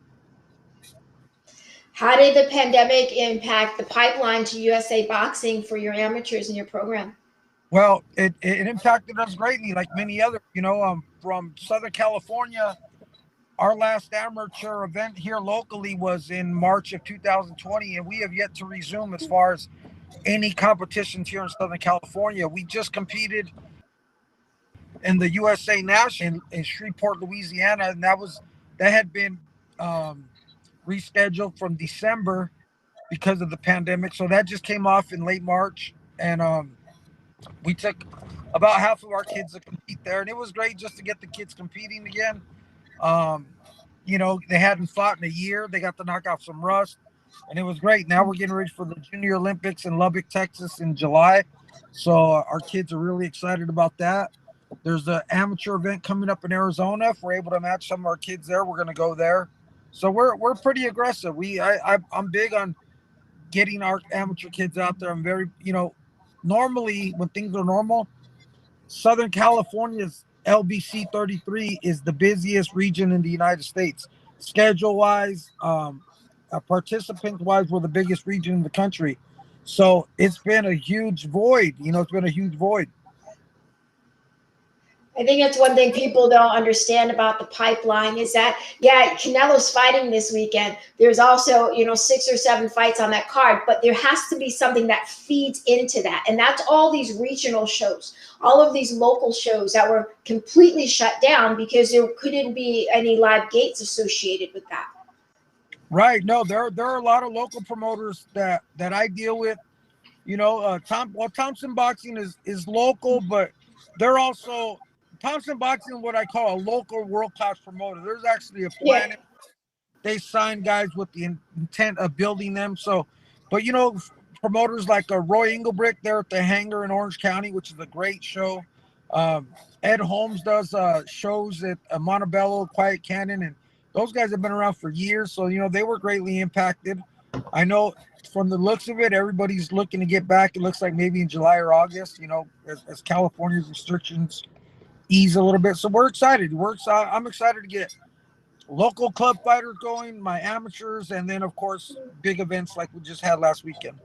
Speaker 2: How did the pandemic impact the pipeline to USA Boxing for your amateurs in your program?
Speaker 4: Well, it impacted us greatly, like many other, from Southern California. Our last amateur event here locally was in March of 2020, and we have yet to resume as far as any competitions here in Southern California. We just competed in the USA National in Shreveport, Louisiana, and that had been rescheduled from December because of the pandemic. So that just came off in late March, and we took about half of our kids to compete there, and it was great just to get the kids competing again. They hadn't fought in a year. They got to knock off some rust, and it was great. Now we're getting ready for the Junior Olympics in Lubbock, Texas in July. So our kids are really excited about that. There's an amateur event coming up in Arizona. If we're able to match some of our kids there, we're going to go there. So we're pretty aggressive. I'm big on getting our amateur kids out there. I'm very, normally when things are normal, Southern California's LBC 33 is the busiest region in the United States. Schedule-wise, participant-wise, we're the biggest region in the country. So it's been a huge void. It's been a huge void.
Speaker 2: I think that's one thing people don't understand about the pipeline is that, Canelo's fighting this weekend. There's also, 6 or 7 fights on that card, but there has to be something that feeds into that. And that's all these regional shows, all of these local shows that were completely shut down because there couldn't be any live gates associated with that.
Speaker 4: Right. No, there are a lot of local promoters that I deal with. Thompson Boxing is local, but they're also Thompson Boxing, what I call a local world-class promoter. There's actually a plan. Yeah. They sign guys with the intent of building them. So, but promoters like Roy Engelbrick there at the Hangar in Orange County, which is a great show. Ed Holmes does shows at Montebello, Quiet Canyon, and those guys have been around for years. So, they were greatly impacted. I know from the looks of it, everybody's looking to get back. It looks like maybe in July or August, as California's restrictions ease a little bit. So we're excited. I'm excited to get local club fighters going, my amateurs, and then of course big events like we just had last weekend.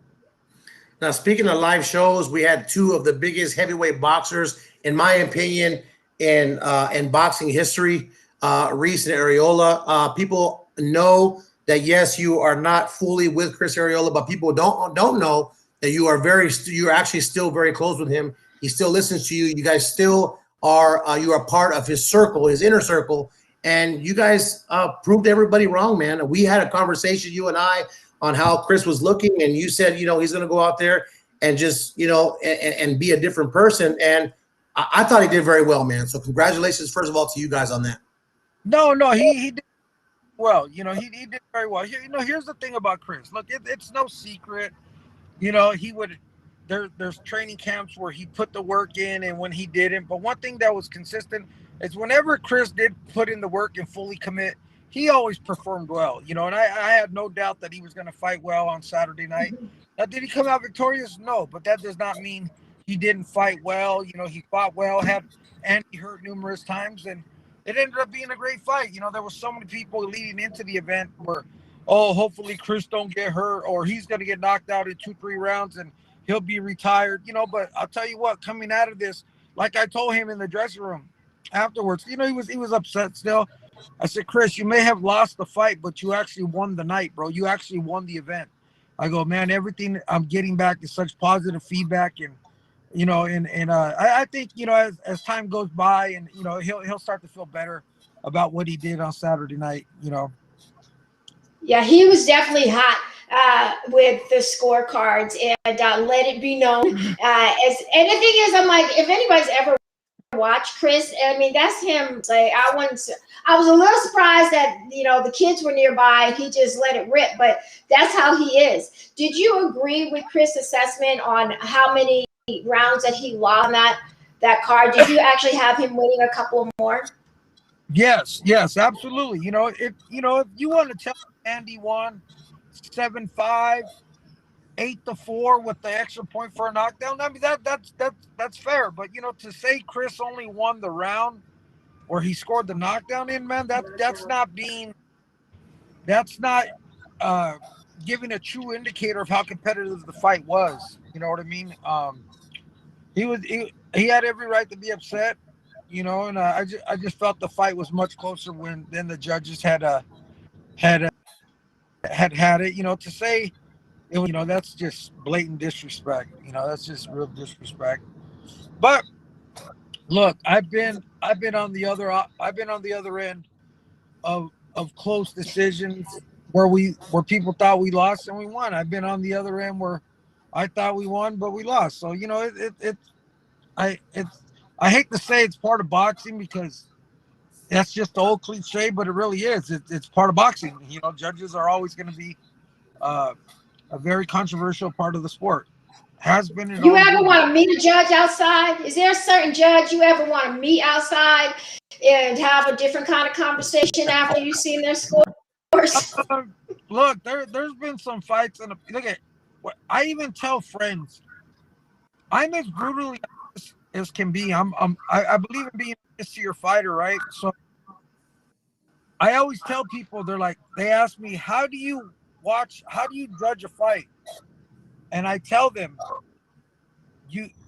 Speaker 1: Now, speaking of live shows, we had 2 of the biggest heavyweight boxers, in my opinion, in boxing history, Reese and Areola. People know that yes, you are not fully with Chris Areola, but people don't know that you're actually still very close with him. He still listens to you. You guys still you are part of his circle, his inner circle, and you guys proved everybody wrong, man. We had a conversation, you and I, on how Chris was looking, and you said, he's going to go out there and just, and be a different person. And I thought he did very well, man. So congratulations, first of all, to you guys on that.
Speaker 4: No, he did well. He did very well. Here's the thing about Chris. Look, it's no secret. He would. There's training camps where he put the work in and when he didn't. But one thing that was consistent is whenever Chris did put in the work and fully commit, he always performed well. And I had no doubt that he was going to fight well on Saturday night. Now, did he come out victorious? No, but that does not mean he didn't fight well. He fought well, had Andy hurt numerous times, and it ended up being a great fight. There were so many people leading into the event where, hopefully Chris don't get hurt or he's going to get knocked out in 2-3 rounds and he'll be retired, but I'll tell you what, coming out of this, like I told him in the dressing room afterwards, he was upset still. I said, Chris, you may have lost the fight, but you actually won the night, bro. You actually won the event. I go, man, everything I'm getting back is such positive feedback. And, I think, as time goes by and, he'll start to feel better about what he did on Saturday night,
Speaker 2: Yeah, he was definitely hot with the scorecards, and let it be known. And the thing is, I'm like, if anybody's ever watched Chris, I mean, that's him. Like, I was a little surprised that the kids were nearby. He just let it rip, but that's how he is. Did you agree with Chris' assessment on how many rounds that he lost on that card? Did you actually have him winning a couple more?
Speaker 4: Yes, absolutely. If you want to tell Andy won 7-5, 8-4 with the extra point for a knockdown, I mean that's fair. But to say Chris only won the round where he scored the knockdown in, man, that's not giving a true indicator of how competitive the fight was. You know what I mean? He had every right to be upset. And I just felt the fight was much closer than the judges had it. To say it was, that's just blatant disrespect. That's just real disrespect. But look, I've been on the other end of close decisions where people thought we lost and we won. I've been on the other end where I thought we won but we lost. So I hate to say it's part of boxing because that's just the old cliche, but it really is. It's part of boxing. Judges are always going to be a very controversial part of the sport. Has been.
Speaker 2: You ever want to meet a judge outside? Is there a certain judge you ever want to meet outside and have a different kind of conversation after you've seen their scores?
Speaker 4: Look, there's been some fights, and look at what I even tell friends. I'm as brutally honest as can be. I believe in being honest to your fighter, right? So I always tell people, they ask me, how do you judge a fight? And I tell them,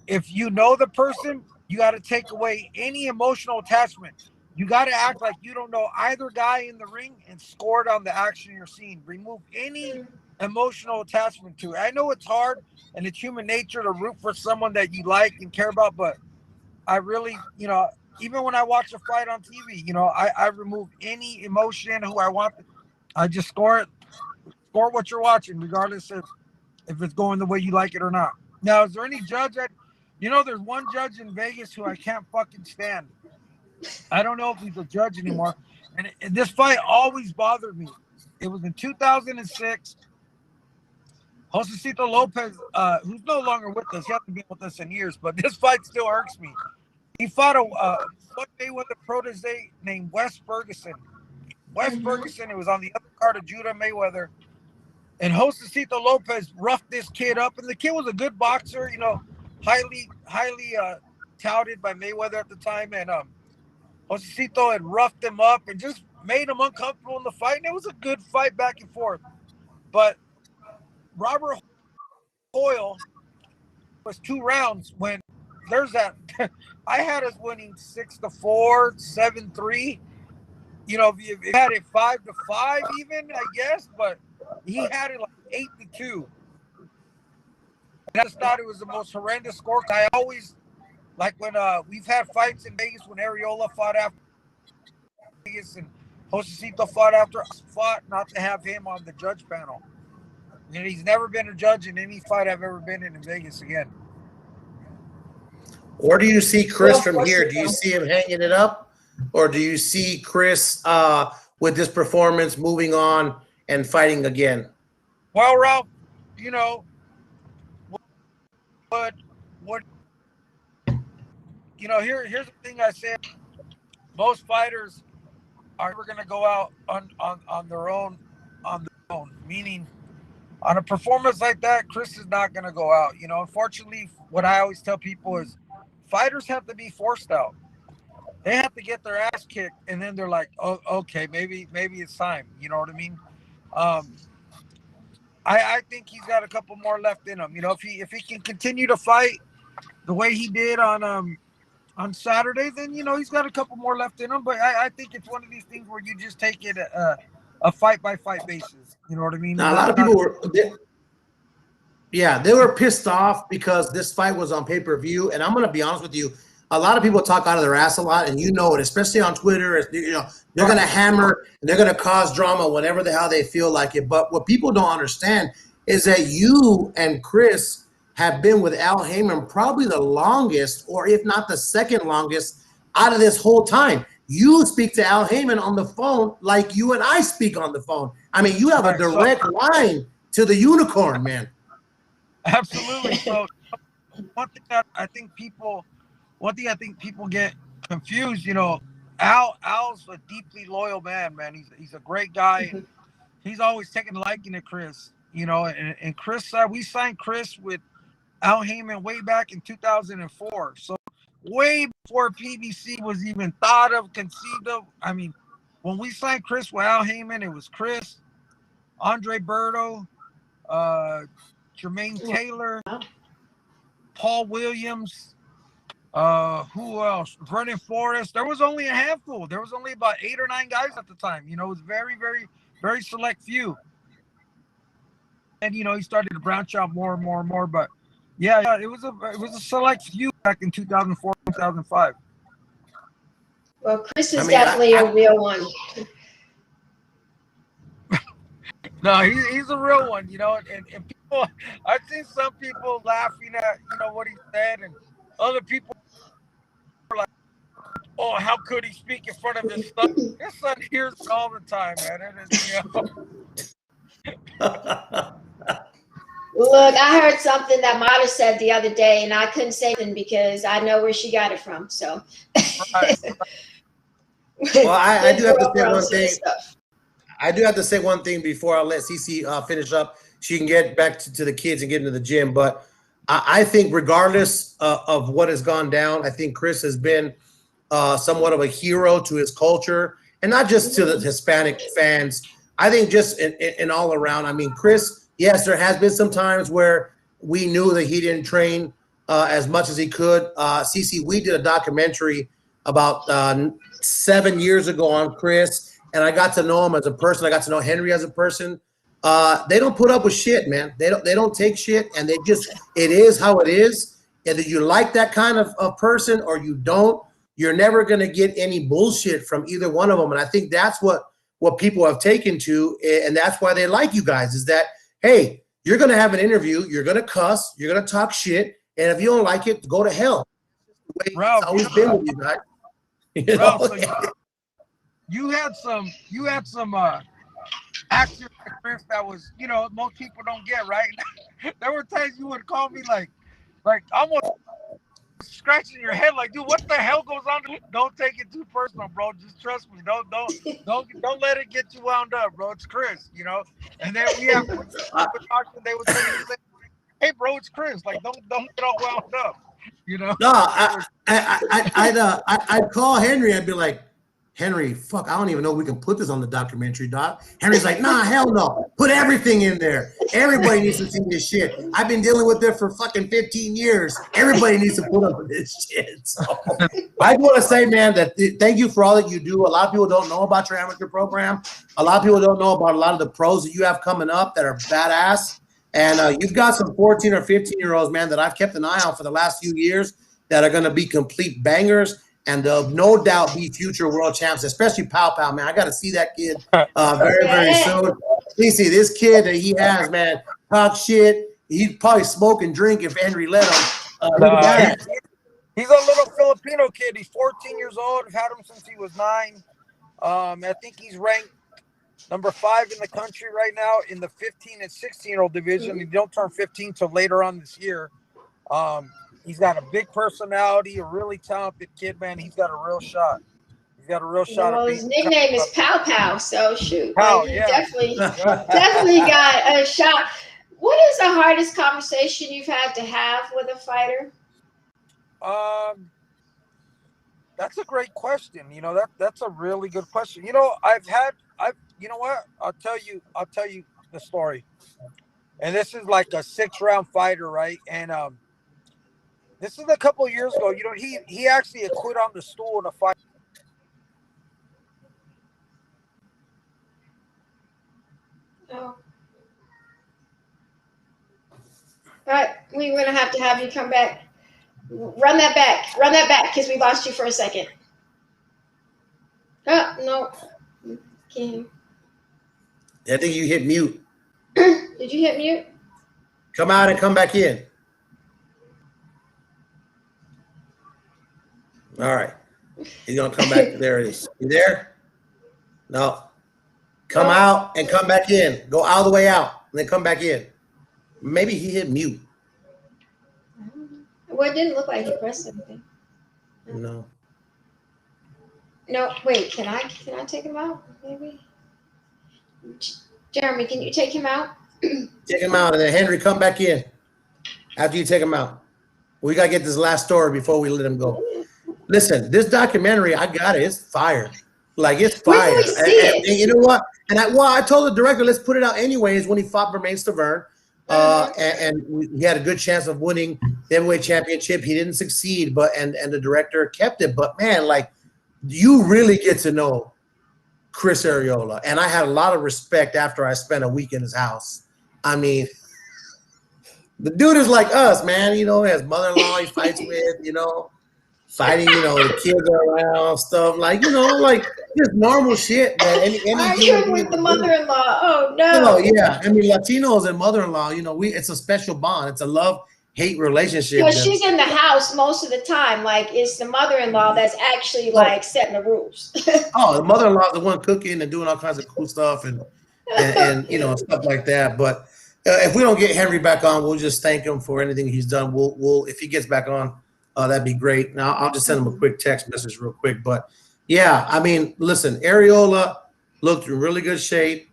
Speaker 4: if you know the person, you got to take away any emotional attachment. You got to act like you don't know either guy in the ring and score it on the action you're seeing. Remove any emotional attachment to it. I know it's hard and it's human nature to root for someone that you like and care about, but I really, even when I watch a fight on TV, I remove any emotion, who I want. I just score what you're watching, regardless of if it's going the way you like it or not. Now, is there any judge there's one judge in Vegas who I can't fucking stand. I don't know if he's a judge anymore. And this fight always bothered me. It was in 2006. Josecito Lopez, who's no longer with us, he hasn't been with us in years, but this fight still irks me. He fought a Mayweather protege named Wes Ferguson. Ferguson, it was on the other card of Judah Mayweather. And Josecito Lopez roughed this kid up. And the kid was a good boxer, highly touted by Mayweather at the time. And Josecito had roughed him up and just made him uncomfortable in the fight. And it was a good fight back and forth. But Robert Hoyle was 2 rounds when there's that. I had us winning 6-4, 7-3. If you had it 5-5 even, I guess, but he had it like 8-2. And I just thought it was the most horrendous score. I always, like when we've had fights in Vegas when Areola fought after Vegas and Josecito fought not to have him on the judge panel. And he's never been a judge in any fight I've ever been in Vegas again.
Speaker 1: Or do you see Chris from here? Do you see him hanging it up? Or do you see Chris with this performance moving on and fighting again?
Speaker 4: Well, Ralph, here's the thing I said. Most fighters are never going to go out on their own, meaning on a performance like that, Chris is not going to go out. Unfortunately, what I always tell people is fighters have to be forced out. They have to get their ass kicked, and then they're like, "Oh, okay, maybe it's time." You know what I mean? I think he's got a couple more left in him. If he can continue to fight the way he did on Saturday, then he's got a couple more left in him. But I think it's one of these things where you just take it a fight by fight basis. You know what I mean?
Speaker 1: Now, a lot of people they were pissed off because this fight was on pay-per-view, and I'm going to be honest with you. a lot of people talk out of their ass a lot, and you know it, especially on Twitter. You know, they're going to hammer and they're going to cause drama whenever the hell they feel like it. But what people don't understand is that you and Chris have been with Al Heyman probably the longest, or if not the second longest, out of this whole time. You speak to Al Heyman on the phone like you and I speak on the phone. I mean, you have a direct line to the unicorn, man.
Speaker 4: Absolutely. So one thing I think people get confused. You know, Al's a deeply loyal man. He's a great guy. He's always taking a liking to Chris. You know, and Chris, we signed Chris with Al Heyman way back in 2004. So way before PBC was even thought of, conceived of. I mean, when we signed Chris with Al Heyman, it was Chris, Andre Berto, Jermaine Taylor, Paul Williams, who else? Vernon Forrest. There was only a handful. There was only about 8 or 9 guys at the time. You know, it was very, very, very select few. And you know, he started to branch out more and more and more. But yeah, it was a select few back in 2004, 2005.
Speaker 2: Well, Chris is definitely a real one.
Speaker 4: No, he's a real one, you know, and people, I've seen some people laughing at, you know, what he said, and other people are like, oh, how could he speak in front of his son? His son hears it all the time, man. It is, you know.
Speaker 2: Look, I heard something that Mata said the other day, and I couldn't say anything because I know where she got it from. So,
Speaker 1: right. Well, I do have to say one thing. I do have to say one thing before I let Cece finish up. She can get back to the kids and get into the gym. But I think regardless of what has gone down, I think Chris has been somewhat of a hero to his culture, and not just to the Hispanic fans. I think just in all around. I mean, Chris, yes, there has been some times where we knew that he didn't train as much as he could. Cece, we did a documentary about 7 years ago on Chris. And I got to know him as a person. I got to know Henry as a person. They don't put up with shit, man. They don't take shit, and it is how it is. Either you like that kind of person or you don't. You're never gonna get any bullshit from either one of them. And I think that's what people have taken to, and that's why they like you guys. Is that, hey, you're gonna have an interview, you're gonna cuss, you're gonna talk shit, and if you don't like it, go to hell. It's always been with you guys. You know?
Speaker 4: So you had some action that was, you know, most people don't get, right? There were times you would call me like almost scratching your head, like, dude, what the hell goes on? Don't take it too personal, bro. Just trust me. Don't let it get you wound up, bro. It's Chris, you know. And then we have people talking, they would say, hey, bro, it's Chris. Like, don't get all wound up, you know.
Speaker 1: No, I'd call Henry. I'd be like, Henry, fuck, I don't even know if we can put this on the documentary, doc. Henry's like, nah, hell no. Put everything in there. Everybody needs to see this shit. I've been dealing with it for fucking 15 years. Everybody needs to put up with this shit. So I want to say, man, that thank you for all that you do. A lot of people don't know about your amateur program. A lot of people don't know about a lot of the pros that you have coming up that are badass. And you've got some 14 or 15-year-olds, man, that I've kept an eye on for the last few years that are going to be complete bangers. And they'll no doubt be future world champs, especially Pow Pow, man. I got to see that kid very, very soon. You see, this kid that he has, man, talk shit. He'd probably smoke and drink if Henry let him.
Speaker 4: He's a little Filipino kid. He's 14 years old. I've had him since he was 9. I think he's ranked number 5 in the country right now in the 15 and 16-year-old division. He don't turn 15 till later on this year. He's got a big personality, a really talented kid, man. He's got a real shot.
Speaker 2: Well, his nickname is Pow Pow, so shoot.
Speaker 4: Pow,
Speaker 2: he
Speaker 4: yeah.
Speaker 2: definitely got a shot. What is the hardest conversation you've had to have with a fighter?
Speaker 4: That's a great question. You know, that's a really good question. You know, you know what? I'll tell you the story. And this is like a 6-round fighter, right? And this is a couple of years ago. You know, he actually had quit on the stool in a fight.
Speaker 2: Oh. All right, we're gonna have to have you come back. Run that back. Run that back because we lost you for a second. Oh, no. Okay.
Speaker 1: I think you hit mute.
Speaker 2: Did you hit mute?
Speaker 1: Come out and come back in. All right. He's going to come back. There it is. You there? No. Come out and come back in. Go all the way out and then come back in. Maybe he hit mute.
Speaker 2: Well, it didn't look like he pressed anything.
Speaker 1: No.
Speaker 2: No, wait, can I take him out? Maybe. Jeremy, can you take him out?
Speaker 1: Take him out and then Henry, come back in after you take him out. We got to get this last story before we let him go. Listen, this documentary, I got it. It's fire. Like, it's fire.
Speaker 2: Where can we see it?
Speaker 1: And you know what? And I told the director, let's put it out anyways when he fought Bermain Stavern. And he had a good chance of winning the heavyweight championship. He didn't succeed, and the director kept it. But man, like, you really get to know Chris Arreola, and I had a lot of respect after I spent a week in his house. I mean, the dude is like us, man. You know, his mother-in-law he fights with, you know, fighting, you know, the kids are around, stuff like, you know, like just normal shit. That
Speaker 2: Arguing with the mother-in-law. Oh no.
Speaker 1: Oh yeah, I mean, Latinos and mother-in-law, you know, it's a special bond. It's a love-hate relationship.
Speaker 2: Because she's in the house most of the time. Like, it's the mother-in-law that's actually like setting the rules.
Speaker 1: Oh, the mother-in-law is the one cooking and doing all kinds of cool stuff and you know, stuff like that. But if we don't get Henry back on, we'll just thank him for anything he's done. We'll if he gets back on, that'd be great. Now I'll just send him a quick text message real quick. But yeah, I mean, listen, Arreola looked in really good shape.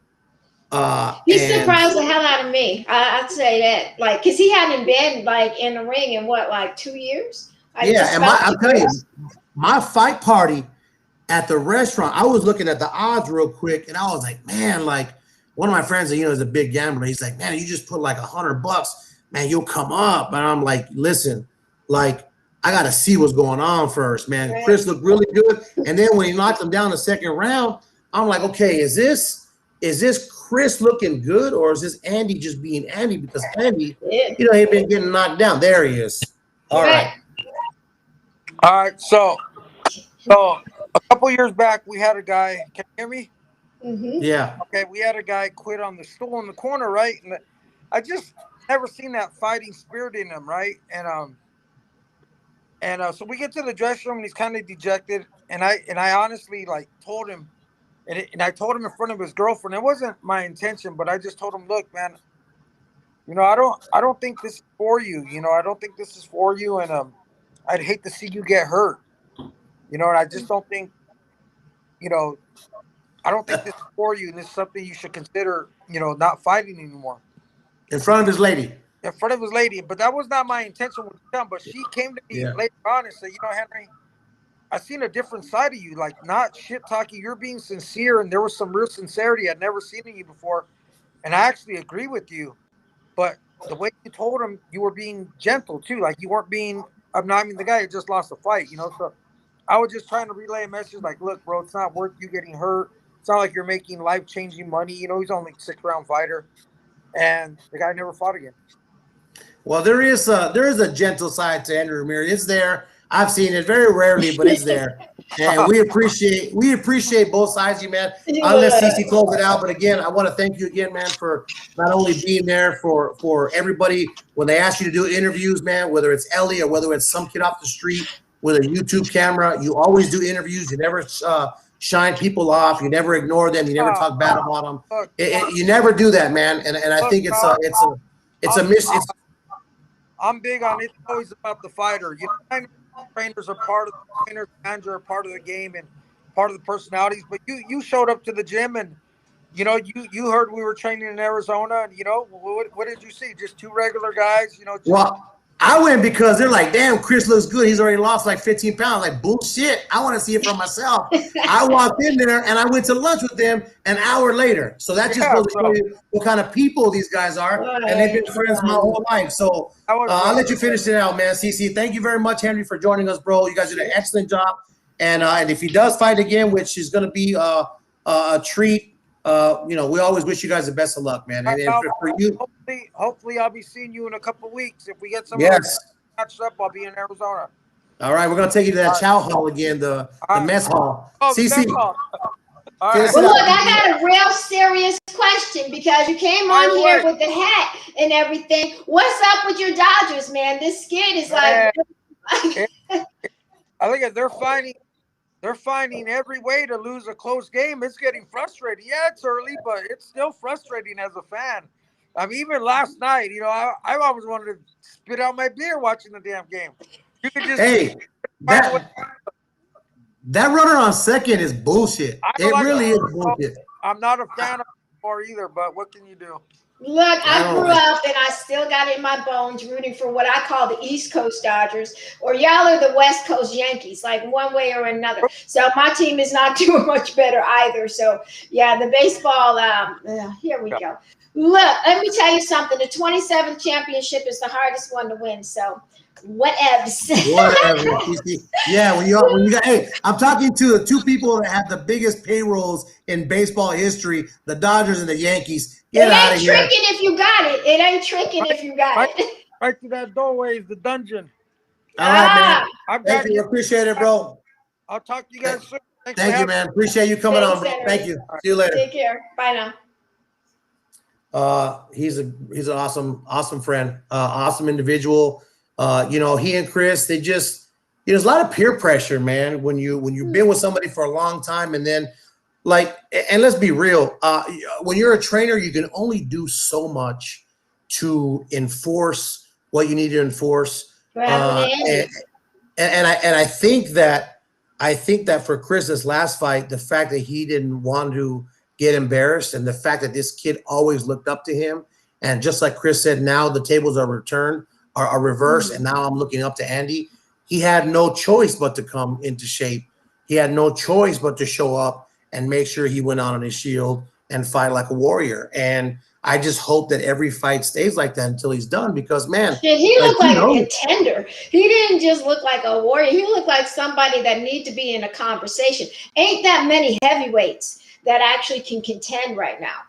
Speaker 2: He surprised the hell out of me. I'd say that, like, because he hadn't been like in the ring in what, like 2 years.
Speaker 1: And I'll tell you, my fight party at the restaurant, I was looking at the odds real quick, and I was like, man, like one of my friends, you know, is a big gambler. He's like, man, you just put like $100, man, you'll come up. And I'm like, listen, like, I got to see what's going on first, man. Right. Chris looked really good. And then when he knocked him down the second round, I'm like, okay, is this Chris looking good, or is this Andy just being Andy? Because Andy, you know, he'd been getting knocked down. There he is. All right.
Speaker 4: All right. So a couple years back, we had a guy. Can you hear me?
Speaker 2: Mm-hmm.
Speaker 1: Yeah.
Speaker 4: Okay. We had a guy quit on the stool in the corner, right? And I just never seen that fighting spirit in him, right? And so we get to the dressing room, and he's kind of dejected. And I honestly like told him, and I told him in front of his girlfriend. It wasn't my intention, but I just told him, look, man, you know, I don't think this is for you. You know, I don't think this is for you, and I'd hate to see you get hurt. You know, and I just don't think, you know, I don't think this is for you, and this is something you should consider, you know, not fighting anymore.
Speaker 1: In front of his lady.
Speaker 4: In front of his lady. But that was not my intention with him. But she came to me later on and said, you know, Henry, I've seen a different side of you, like not shit talking. You're being sincere, and there was some real sincerity I'd never seen in you before. And I actually agree with you. But the way you told him, you were being gentle too. Like you weren't being, I mean, the guy had just lost a fight, you know. So I was just trying to relay a message like, look, bro, it's not worth you getting hurt. It's not like you're making life-changing money. You know, he's only a 6-round fighter. And the guy never fought again.
Speaker 1: Well, there is a gentle side to Andrew Ramirez. It's there. I've seen it very rarely, but it's there. And we appreciate both sides of you, man. I'll let Cece close it out. But again, I want to thank you again, man, for not only being there for everybody when they ask you to do interviews, man, whether it's Ellie or whether it's some kid off the street with a YouTube camera. You always do interviews. You never shine people off. You never ignore them. You never talk bad about them. You never do that, man. And I think it's a miss.
Speaker 4: I'm big on it. It's always about the fighter. You know, trainers are part of the trainers, manager are part of the game and part of the personalities. But you showed up to the gym, and you know you heard we were training in Arizona, and you know what did you see? Just two regular guys, you know.
Speaker 1: Well, I went because they're like, damn, Chris looks good. He's already lost like 15 pounds. Like, bullshit. I want to see it for myself. I walked in there and I went to lunch with them an hour later. So that just goes to show you what kind of people these guys are. And they've been friends my whole life. So I'll let you finish it out, man. CC, thank you very much, Henry, for joining us, bro. You guys did an excellent job. And if he does fight again, which is going to be a treat, you know, we always wish you guys the best of luck, man. And for you,
Speaker 4: hopefully I'll be seeing you in a couple of weeks if we get some.
Speaker 1: Yes,
Speaker 4: matched up, I'll be in Arizona.
Speaker 1: All right, we're gonna take you to that chow hall again, the mess hall.
Speaker 4: Oh, the
Speaker 1: CC,
Speaker 4: mess hall. All right.
Speaker 2: Well, look, I got a real serious question because you came on here with the hat and everything. What's up with your Dodgers, man? This skid is like.
Speaker 4: I think they're finding every way to lose a close game. It's getting frustrating. Yeah, it's early, but it's still frustrating as a fan. I mean, even last night, you know, I always wanted to spit out my beer watching the damn game. You could just
Speaker 1: that runner on second is bullshit. It
Speaker 4: like
Speaker 1: really is bullshit.
Speaker 4: I'm not a fan of it anymore either, but what can you do?
Speaker 2: Look, I grew up and I still got it in my bones rooting for what I call the East Coast Dodgers, or y'all are the West Coast Yankees, like one way or another. So my team is not doing much better either. So yeah, the baseball, here we go. Look, let me tell you something. The 27th championship is the hardest one to win. So whatevs.
Speaker 1: Whatever. Yeah, when you got, hey, I'm talking to the two people that have the biggest payrolls in baseball history, the Dodgers and the Yankees. Get out of here.
Speaker 2: It ain't tricking if you got it. It ain't tricking if you got it.
Speaker 4: Right through that doorway is the dungeon.
Speaker 1: All right, man. Thank you. Appreciate it, bro.
Speaker 4: I'll talk to you guys soon.
Speaker 1: Thank you, man. Appreciate you coming on, bro. Thank you. See you later.
Speaker 2: Take care. Bye now.
Speaker 1: He's an awesome friend, awesome individual. You know, he and Chris, they just, you know, there's a lot of peer pressure, man, when you've been with somebody for a long time, and then like, and let's be real, when you're a trainer, you can only do so much to enforce what you need to enforce. And I think that for Chris's last fight, the fact that he didn't want to get embarrassed, and the fact that this kid always looked up to him, and just like Chris said, now the tables are reversed, and now I'm looking up to Andy. He had no choice but to come into shape. He had no choice but to show up and make sure he went on his shield and fight like a warrior. And I just hope that every fight stays like that until he's done, because, man.
Speaker 2: He looked like a contender. He didn't just look like a warrior. He looked like somebody that need to be in a conversation. Ain't that many heavyweights that actually can contend right now.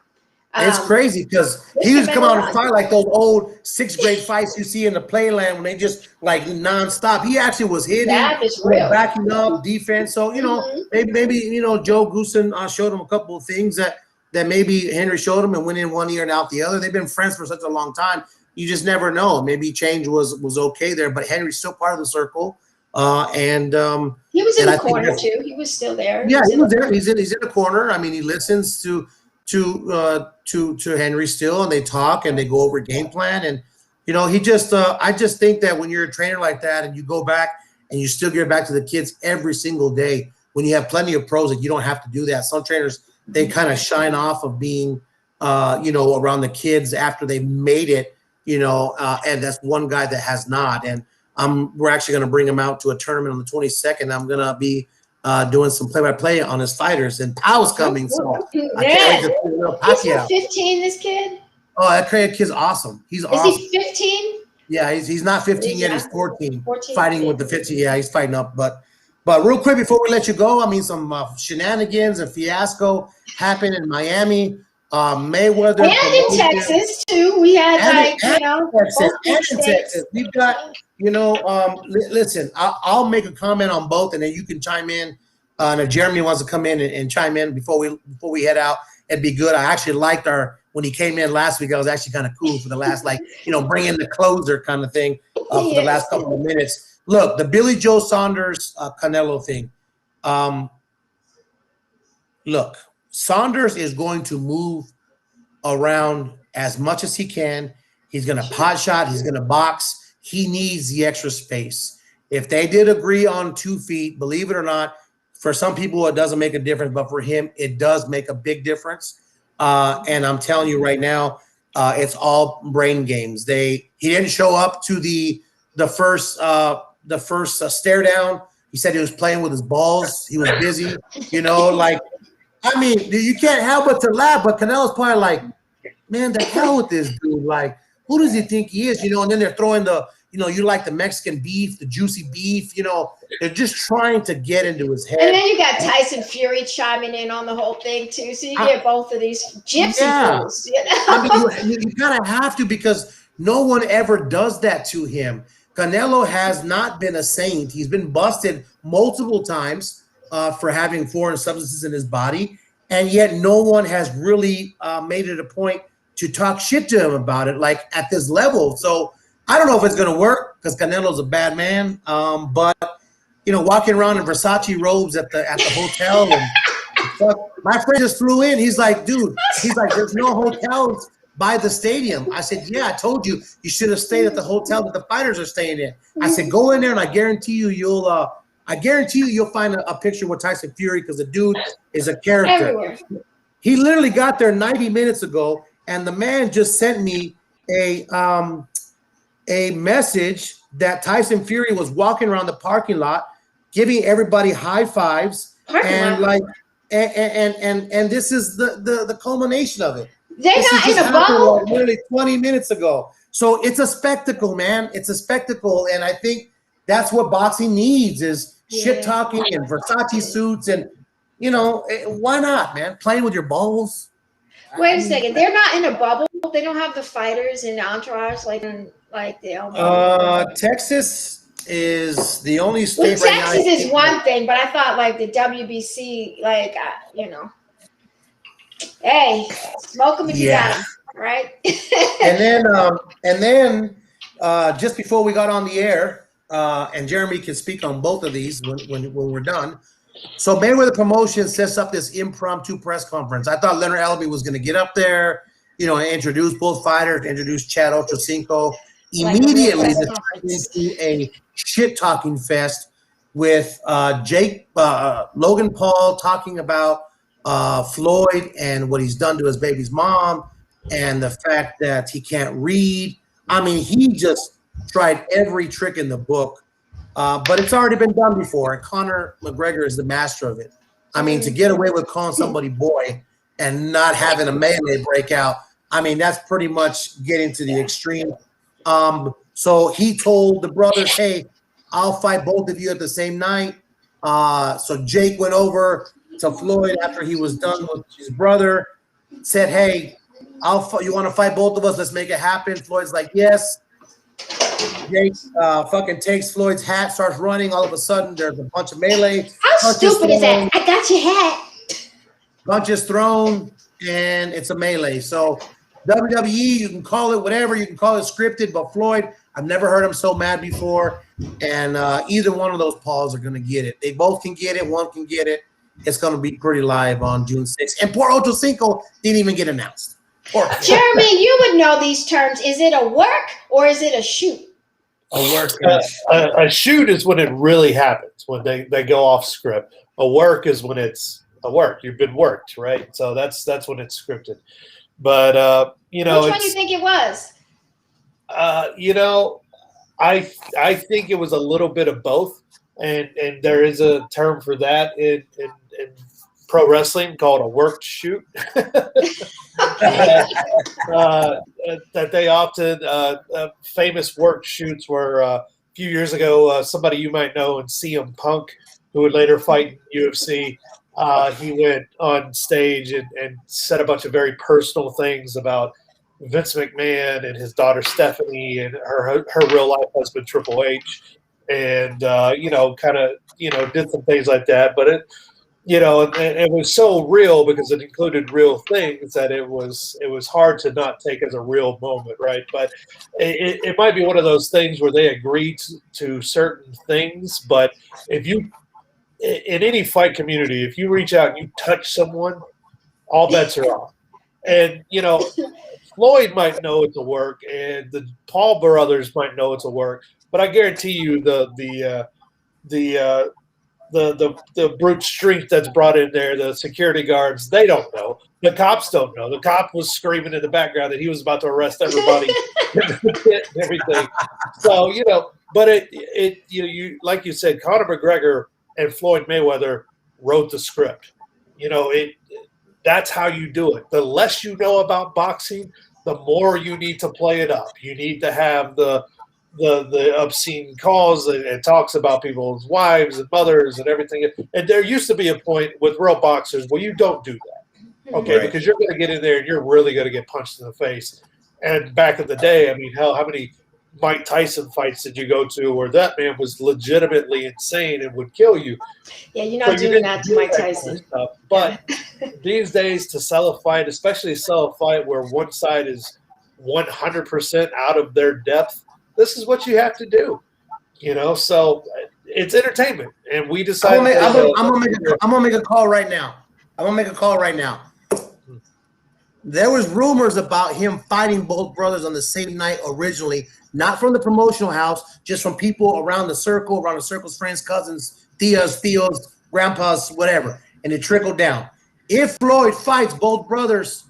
Speaker 1: It's crazy because he used to come out and fight like those old sixth grade fights you see in the playland when they just like nonstop. He actually was hitting, backing up, defense. So, you know, maybe you know, Joe Goosen showed him a couple of things that maybe Henry showed him and went in one ear and out the other. They've been friends for such a long time. You just never know. Maybe change was okay there, but Henry's still part of the circle.
Speaker 2: He was in the corner too. He was still there.
Speaker 1: Yeah, he was there. He's in the corner. I mean, he listens to Henry still, and they talk and they go over game plan. And you know, he just I just think that when you're a trainer like that and you go back and you still get back to the kids every single day, when you have plenty of pros, that you don't have to do that. Some trainers, they kind of shine off of being you know, around the kids after they made it, you know, and that's one guy that has not. And we're actually going to bring him out to a tournament on the 22nd. I'm going to be doing some play-by-play on his fighters, and Powell's coming. So I can't wait to see little Pacquiao.
Speaker 2: He's 15, this kid?
Speaker 1: Oh, that kid's awesome. He's awesome.
Speaker 2: Is he 15?
Speaker 1: Yeah, he's not 15 yet. He's 14 fighting with the 15. Yeah, he's fighting up. But real quick before we let you go, I mean, some shenanigans and fiasco happened in Miami. Mayweather.
Speaker 2: And in Texas, too. We had,
Speaker 1: Texas. We've got, you know, listen, I'll make a comment on both, and then you can chime in. And if Jeremy wants to come in and chime in before we head out, it'd be good. I actually liked when he came in last week. I was actually kind of cool for the last, like, you know, bring in the closer kind of thing for the last couple of minutes. Look, the Billy Joe Saunders Canelo thing. Look, Saunders is going to move around as much as he can. He's going to pot shot. He's going to box. He needs the extra space. If they did agree on 2 feet, believe it or not, for some people it doesn't make a difference, but for him it does make a big difference. And I'm telling you right now, it's all brain games. He didn't show up to the first stare down. He said he was playing with his balls. He was busy, you know, like. I mean, you can't help but to laugh, but Canelo's probably like, man, the hell with this dude. Like, who does he think he is? You know, and then they're throwing you know, you like the Mexican beef, the juicy beef, you know, they're just trying to get into his head.
Speaker 2: And then you got Tyson Fury chiming in on the whole thing, too. So you get both of these gypsy fools. You know?
Speaker 1: I mean, you kind of have to, because no one ever does that to him. Canelo has not been a saint. He's been busted multiple times for having foreign substances in his body, and yet no one has really made it a point to talk shit to him about it, like at this level. So I don't know if it's going to work because Canelo's a bad man. But you know, walking around in Versace robes at the hotel, and my friend just flew in. He's like, dude, there's no hotels by the stadium. I said, yeah, I told you should have stayed at the hotel that the fighters are staying in. I said, go in there, and I guarantee you you'll find a picture with Tyson Fury because the dude is a character.
Speaker 2: Everywhere.
Speaker 1: He literally got there 90 minutes ago, and the man just sent me a message that Tyson Fury was walking around the parking lot, giving everybody high fives, and this is the culmination of it.
Speaker 2: They're not in a bubble.
Speaker 1: Like literally 20 minutes ago. So it's a spectacle, man. It's a spectacle, and I think that's what boxing needs is shit talking and Versace suits, and you know, why not, man? Playing with your balls.
Speaker 2: Wait a second. They're not in a bubble. They don't have the fighters and entourage like the
Speaker 1: Texas is the only state
Speaker 2: well,
Speaker 1: right now.
Speaker 2: Texas is one thing, but I thought like the WBC, like you know, hey, smoke them if you got them, right? and then just before we got on the air, and Jeremy can speak on both of these when we're done. So Mayweather Promotions sets up this impromptu press conference. I thought Leonard Ellerbe was going to get up there, you know, and introduce both fighters, introduce Chad Ochocinco. Immediately, into a shit-talking fest with Logan Paul talking about Floyd and what he's done to his baby's mom and the fact that he can't read. I mean, he just tried every trick in the book, but it's already been done before, and Conor McGregor is the master of it. I mean, to get away with calling somebody boy and not having a melee breakout, I mean, that's pretty much getting to the extreme. So he told the brothers, hey, I'll fight both of you at the same night. So Jake went over to Floyd after he was done with his brother, said, hey, you want to fight both of us? Let's make it happen. Floyd's like, yes. Jake fucking takes Floyd's hat, starts running. All of a sudden, there's a bunch of melee. How stupid is that? I got your hat.
Speaker 1: Punches thrown, and it's a melee. So WWE, you can call it whatever. You can call it scripted, but Floyd, I've never heard him so mad before. And either one of those Pauls are going to get it. They both can get it. One can get it. It's going to be pretty live on June 6th. And poor Ocho Cinco didn't even get announced.
Speaker 2: Jeremy, you would know these terms. Is it a work or is it a shoot?
Speaker 1: A work.
Speaker 5: A shoot is when it really happens, when they go off script. A work is when it's a work. You've been worked, right? So that's when it's scripted. But you know,
Speaker 2: which one do you think it was?
Speaker 5: You know, I think it was a little bit of both, and there is a term for that in pro wrestling called a worked shoot. That they often famous work shoots were a few years ago. Somebody you might know, in CM Punk, who would later fight in UFC. He went on stage and said a bunch of very personal things about Vince McMahon and his daughter Stephanie and her real life husband Triple H, and you know, kind of, you know, did some things like that. But it, you know, and it was so real because it included real things that it was hard to not take as a real moment, right? But it might be one of those things where they agree to certain things, but if you in any fight community, if you reach out and you touch someone, all bets are off. And, you know, Floyd might know it's a work, and the Paul brothers might know it's a work, but I guarantee you the brute strength that's brought in there, the security guards, they don't know. The cops don't know. The cop was screaming in the background that he was about to arrest everybody and everything. So, you know, but you like you said, Conor McGregor and Floyd Mayweather wrote the script. You know, that's how you do it. The less you know about boxing, the more you need to play it up. You need to have the obscene calls and talks about people's wives and mothers and everything. And there used to be a point with real boxers where you don't do that, okay? Right. Because you're going to get in there and you're really going to get punched in the face. And back in the day, I mean, hell, how many Mike Tyson fights did you go to where that man was legitimately insane and would kill you?
Speaker 2: Yeah, you're not doing that to Mike Tyson.
Speaker 5: Stuff. But these days, to sell a fight, especially sell a fight where one side is 100% out of their depth, this is what you have to do. You know, so it's entertainment, and we decided.
Speaker 1: I'm gonna make a call right now. There was rumors about him fighting both brothers on the same night originally, not from the promotional house, just from people around the circle's friends, cousins, tios, grandpas, whatever, and it trickled down. If Floyd fights both brothers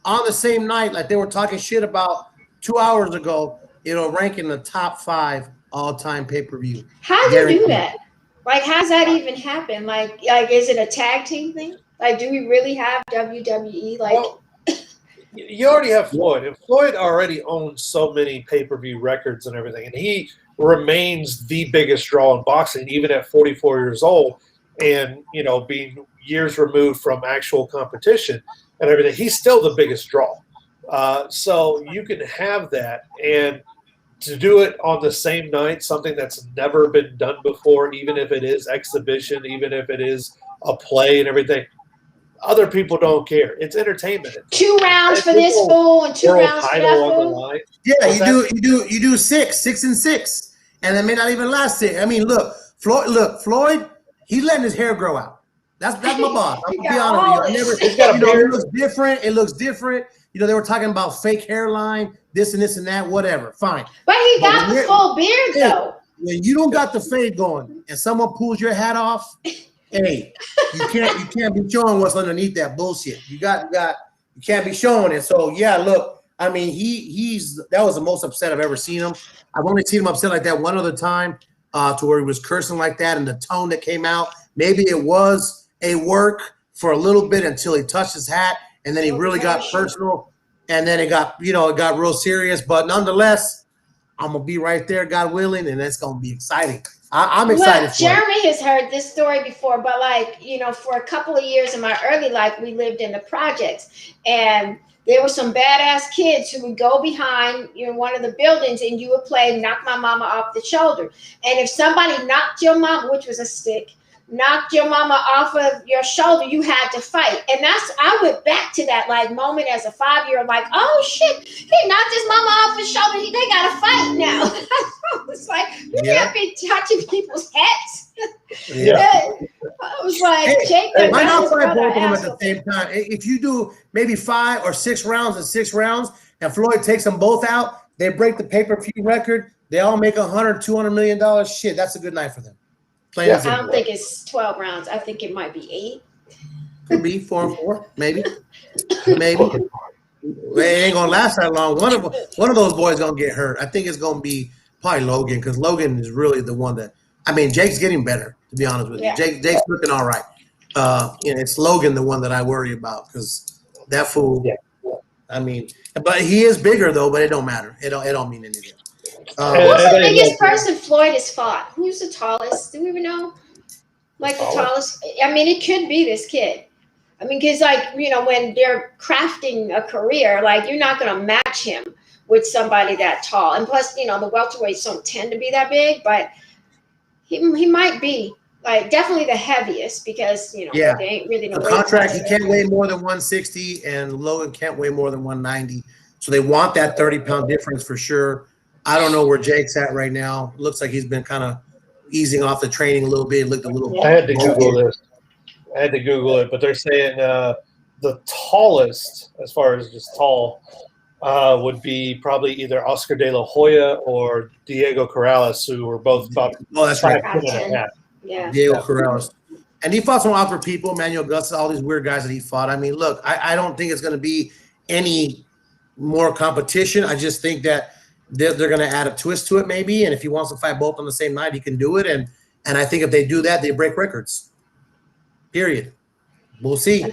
Speaker 1: on the same night, like they were talking shit about 2 hours ago, it'll rank in the top 5 all-time pay-per-view.
Speaker 2: How do you do that? Like, how's that even happen? Like, is it a tag team thing? Like, do we really have WWE? Like,
Speaker 5: well, you already have Floyd, and Floyd already owns so many pay-per-view records and everything, and he remains the biggest draw in boxing, even at 44 years old, and being years removed from actual competition and everything. He's still the biggest draw. So you can have that, and to do it on the same night, something that's never been done before, even if it is exhibition, even if it is a play and everything, other people don't care. It's entertainment.
Speaker 2: 2 rounds for this fool and 2 rounds for that fool.
Speaker 1: Yeah, you do 6 and 6, and it may not even last 6. I mean, Floyd, he's letting his hair grow out. That's my boss. I'm gonna be honest with you. It looks different. It looks different. They were talking about fake hairline, this and that, whatever. Fine.
Speaker 2: But he got the full beard though.
Speaker 1: When you don't got the fade going and someone pulls your hat off, hey, you can't be showing what's underneath that bullshit. You can't be showing it. So yeah, look, I mean, that was the most upset I've ever seen him. I've only seen him upset like that one other time, to where he was cursing like that, and the tone that came out. Maybe it was a work for a little bit until he touched his hat, and then he really got personal, and then it got real serious. But nonetheless, I'm gonna be right there, God willing, and it's gonna be exciting. I'm excited.
Speaker 2: Well, Jeremy has heard this story before, but for a couple of years in my early life, we lived in the projects, and there were some badass kids who would go behind one of the buildings, and you would play Knock My Mama Off the Shoulder. And if somebody knocked your mama, which was a stick, knocked your mama off of your shoulder, you had to fight. And I went back to that moment as a 5-year-old, like, oh shit, he knocked his mama off his shoulder. They got to fight now. It's like, you can't be touching people's heads.
Speaker 1: Yeah.
Speaker 2: I was like, Jake,
Speaker 1: why not fight both of them at the same time? If you do maybe 5 or 6 rounds and 6 rounds, and Floyd takes them both out, they break the pay-per-view record, they all make $100-200 million. Shit, that's a good night for them.
Speaker 2: I don't think it's 12 rounds. I think it might be 8.
Speaker 1: Could be 4 and 4, maybe. It ain't gonna last that long. One of those boys gonna get hurt. I think it's gonna be probably Logan, because Logan is really the one that. I mean, Jake's getting better, to be honest with you. Jake's looking all right. It's Logan the one that I worry about, because that fool. Yeah. I mean, but he is bigger though. But it don't matter. It don't mean anything.
Speaker 2: Who's the biggest person Floyd has fought? Who's the tallest? Do we even know? Like the tallest? I mean, it could be this kid. I mean, because when they're crafting a career, you're not going to match him with somebody that tall. And plus, the welterweights don't tend to be that big, but he might be definitely the heaviest, because they ain't really no
Speaker 1: the contract. He can't weigh more than 160, and Logan can't weigh more than 190. So they want that 30-pound difference for sure. I don't know where Jake's at right now. Looks like he's been kind of easing off the training a little bit. Looked a little.
Speaker 5: I had to Google this. I had to Google it, but they're saying the tallest, as far as just tall, would be probably either Oscar De La Hoya or Diego Corrales, who were both about.
Speaker 1: Oh, that's right.
Speaker 2: 5'10". Yeah.
Speaker 1: Diego Corrales. And he fought some awkward people, Manuel Gus, all these weird guys that he fought. I mean, look, I don't think it's going to be any more competition. I just think that they're going to add a twist to it maybe. And if he wants to fight both on the same night, he can do it. And I think if they do that, they break records. Period. We'll see.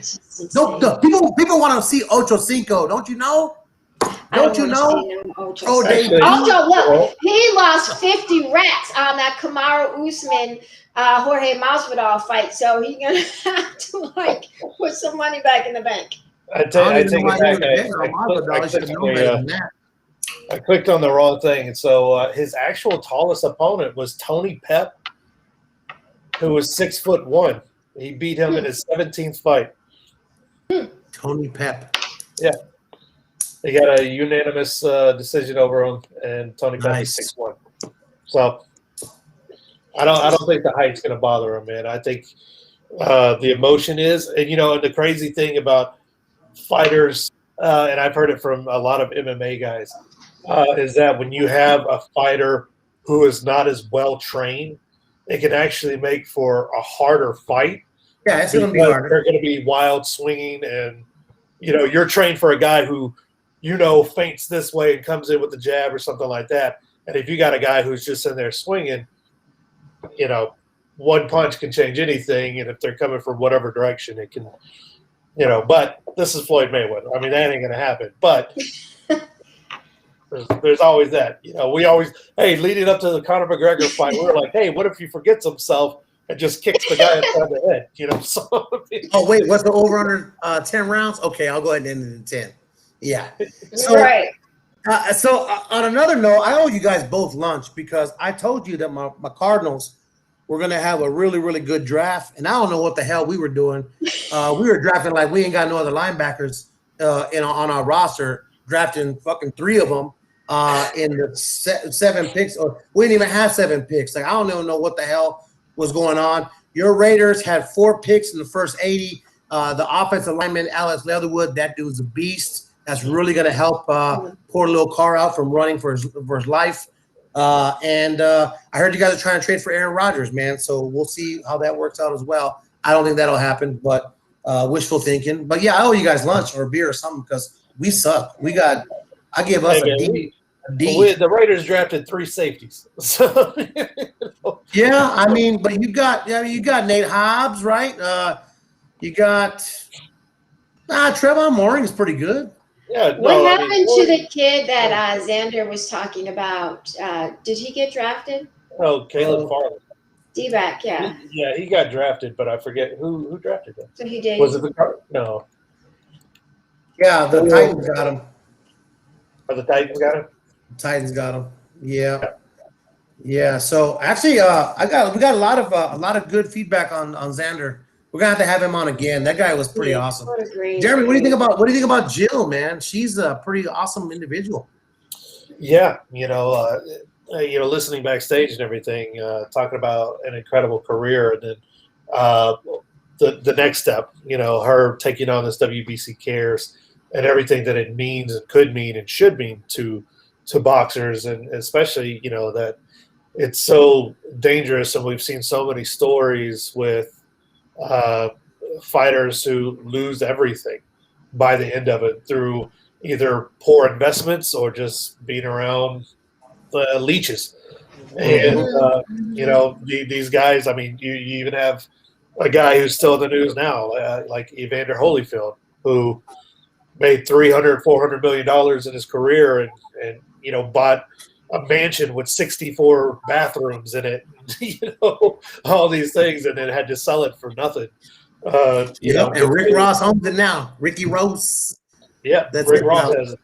Speaker 1: No, people want to see Ocho Cinco. Don't you know? Don't you know?
Speaker 2: Ocho, look, he lost 50 racks on that Kamaru Usman Jorge Masvidal fight. So he's going to have to put some money back in the bank.
Speaker 5: I take it back. I clicked on the wrong thing. And so his actual tallest opponent was Tony Pep, who was 6'1". He beat him in his 17th fight.
Speaker 1: Tony Pep.
Speaker 5: Yeah. He got a unanimous decision over him, and Tony Pep
Speaker 1: Nice.
Speaker 5: is 6'1". So I don't think the height's going to bother him, man. I think the emotion is, and and the crazy thing about fighters, and I've heard it from a lot of MMA guys, is that when you have a fighter who is not as well trained, it can actually make for a harder fight.
Speaker 1: Yeah, it's going to be harder.
Speaker 5: They're going to be wild swinging, and you're trained for a guy who feints this way and comes in with the jab or something like that. And if you got a guy who's just in there swinging, one punch can change anything. And if they're coming from whatever direction, it can, but this is Floyd Mayweather. I mean, that ain't going to happen. But there's always that. We always, leading up to the Conor McGregor fight, we were like, hey, what if he forgets himself and just kicks the guy inside the head? So,
Speaker 1: oh, wait, what's the over under 10 rounds? Okay, I'll go ahead and end it in 10. Yeah. So,
Speaker 2: right.
Speaker 1: So on another note, I owe you guys both lunch because I told you that my Cardinals were going to have a really, really good draft. And I don't know what the hell we were doing. We were drafting like we ain't got no other linebackers on our roster, drafting fucking 3 of them in the 7 picks. Or we didn't even have 7 picks. Like, I don't even know what the hell was going on. Your Raiders had 4 picks in the first 80. The offensive lineman, Alex Leatherwood, that dude's a beast. That's really going to help poor little Carr out from running for his life. And I heard you guys are trying to trade for Aaron Rodgers, man. So we'll see how that works out as well. I don't think that'll happen, but wishful thinking. But, yeah, I owe you guys lunch or a beer or something because we suck. I give us a D.
Speaker 5: The Raiders drafted 3 safeties. So,
Speaker 1: yeah, I mean, but you got Nate Hobbs, right? You got Trevon Moring is pretty good.
Speaker 5: Yeah.
Speaker 2: What happened to the kid that Xander was talking about? Did he get drafted?
Speaker 5: Oh, Caleb Farley.
Speaker 2: D-back, yeah.
Speaker 5: Yeah, he got drafted, but I forget who drafted him.
Speaker 2: So he did.
Speaker 5: Was it the No.
Speaker 1: Yeah, the Titans got him.
Speaker 5: Oh, the Titans got him?
Speaker 1: Titans got him. Yeah. Yeah. So actually, we got a lot of good feedback on Xander. We're gonna have to have him on again. That guy was pretty awesome. Jeremy, what do you think about Jill, man? She's a pretty awesome individual.
Speaker 5: Yeah, listening backstage and everything, talking about an incredible career, and then the next step, her taking on this WBC Cares and everything that it means and could mean and should mean to boxers, and especially that it's so dangerous, and we've seen so many stories with fighters who lose everything by the end of it through either poor investments or just being around the leeches. And these guys, I mean, you even have a guy who's still in the news now, like Evander Holyfield, who made $300-400 million in his career and bought a mansion with 64 bathrooms in it, all these things, and then had to sell it for nothing. And
Speaker 1: Rick Ross owns it now. Ricky Rose.
Speaker 5: Yeah,
Speaker 1: that's
Speaker 5: Rick Ross has it,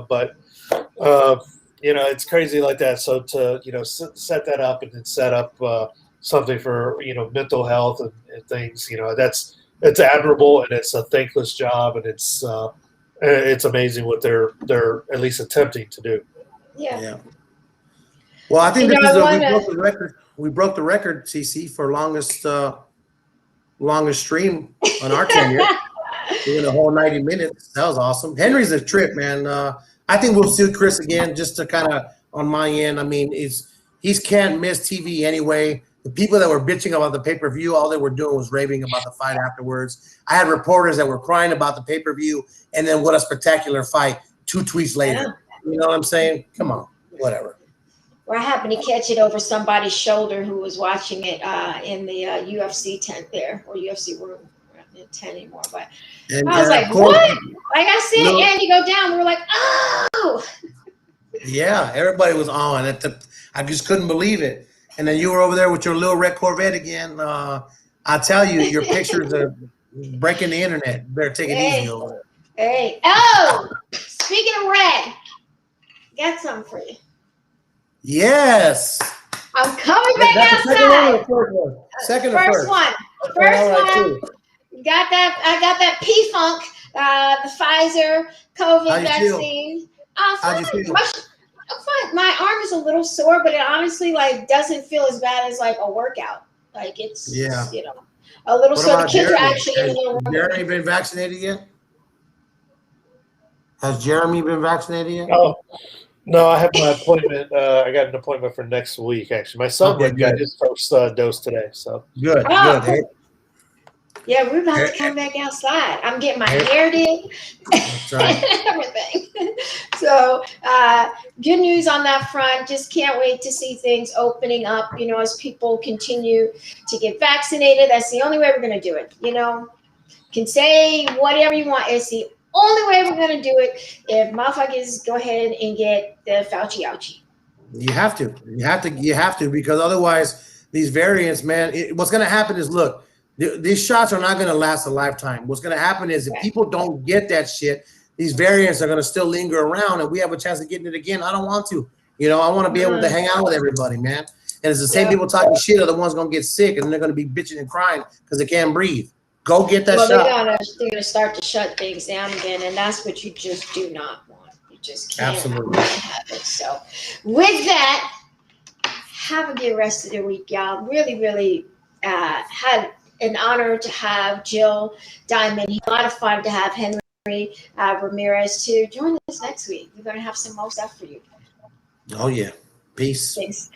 Speaker 5: but it's crazy like that. So to set that up and then set up something for mental health and things, it's admirable, and it's a thankless job, and it's amazing what they're at least attempting to do.
Speaker 2: Yeah.
Speaker 1: Well, I think we broke the record. We broke the record, CC, for longest stream on our tenure. Doing a whole 90 minutes. That was awesome. Henry's a trip, man. I think we'll see Chris again, just to kind of on my end. I mean, he's can't miss TV anyway. The people that were bitching about the pay-per-view, all they were doing was raving about the fight afterwards. I had reporters that were crying about the pay-per-view, and then what a spectacular fight 2 tweets later. Yeah. You know what I'm saying? Come on, whatever.
Speaker 2: Or I happened to catch it over somebody's shoulder who was watching it in the UFC tent there, or UFC room. We're not in the tent anymore, but I was like, what? Like I see Andy go down. We were like, oh.
Speaker 1: Yeah, everybody was on it. I just couldn't believe it. And then you were over there with your little red Corvette again. I tell you, your pictures are breaking the internet. You better take it easy over there.
Speaker 2: Hey. Oh, speaking of red. got something for you.
Speaker 1: Yes.
Speaker 2: I'm coming back
Speaker 1: That's the second one or
Speaker 2: outside.
Speaker 1: the first one? Second or
Speaker 2: First
Speaker 1: first?
Speaker 2: one.
Speaker 1: Okay,
Speaker 2: First
Speaker 1: all right,
Speaker 2: one.
Speaker 1: cool.
Speaker 2: Got that. I got that P-Funk, the Pfizer
Speaker 1: How
Speaker 2: COVID
Speaker 1: you feel?
Speaker 2: vaccine.
Speaker 1: How'd you feel?
Speaker 2: I'm fine. My arm is a little sore, but it honestly like doesn't feel as bad as like a workout. Like it's
Speaker 1: Yeah.
Speaker 2: you know a little
Speaker 1: What
Speaker 2: sore. The
Speaker 1: about
Speaker 2: kids are
Speaker 1: Jeremy?
Speaker 2: actually in
Speaker 1: Has
Speaker 2: the little room.
Speaker 1: Jeremy been vaccinated yet? Has Jeremy been vaccinated yet?
Speaker 5: Oh, no, I have my appointment. I got an appointment for next week, actually. My son
Speaker 1: Okay,
Speaker 5: went and got
Speaker 1: good.
Speaker 5: his first dose today. So
Speaker 1: Good,
Speaker 2: Oh,
Speaker 1: good.
Speaker 2: yeah, we're about to
Speaker 1: Hey,
Speaker 2: come back outside. I'm getting my
Speaker 1: hey.
Speaker 2: hair did
Speaker 1: That's right.
Speaker 2: and everything. So, good news on that front. Just can't wait to see things opening up, you know, as people continue to get vaccinated. That's the only way we're going to do it. You know, can say whatever you want. It's the only way we're going to do it if motherfuckers go ahead and get the Fauci ouchie.
Speaker 1: You have to. You have to, because otherwise these variants, man, what's going to happen is, look, these shots are not going to last a lifetime. What's going to happen is if
Speaker 2: Right.
Speaker 1: people don't get that shit, these variants are going to still linger around and we have a chance of getting it again. I don't want to. You know, I want to be able to hang out with everybody, man. And it's the same
Speaker 2: Yeah.
Speaker 1: people talking shit are the ones going to get sick, and they're going to be bitching and crying because they can't breathe. Go get that
Speaker 2: Well,
Speaker 1: shot.
Speaker 2: they're gonna start to shut things down again, and that's what you just do not want. You just can't
Speaker 1: Absolutely.
Speaker 2: have it. So, with that, have a good rest of the week, y'all. Really, really had an honor to have Jill Diamond. A lot of fun to have Henry Ramirez to join us next week. We're gonna have some more stuff for you.
Speaker 1: Oh, yeah. Peace.
Speaker 2: Thanks.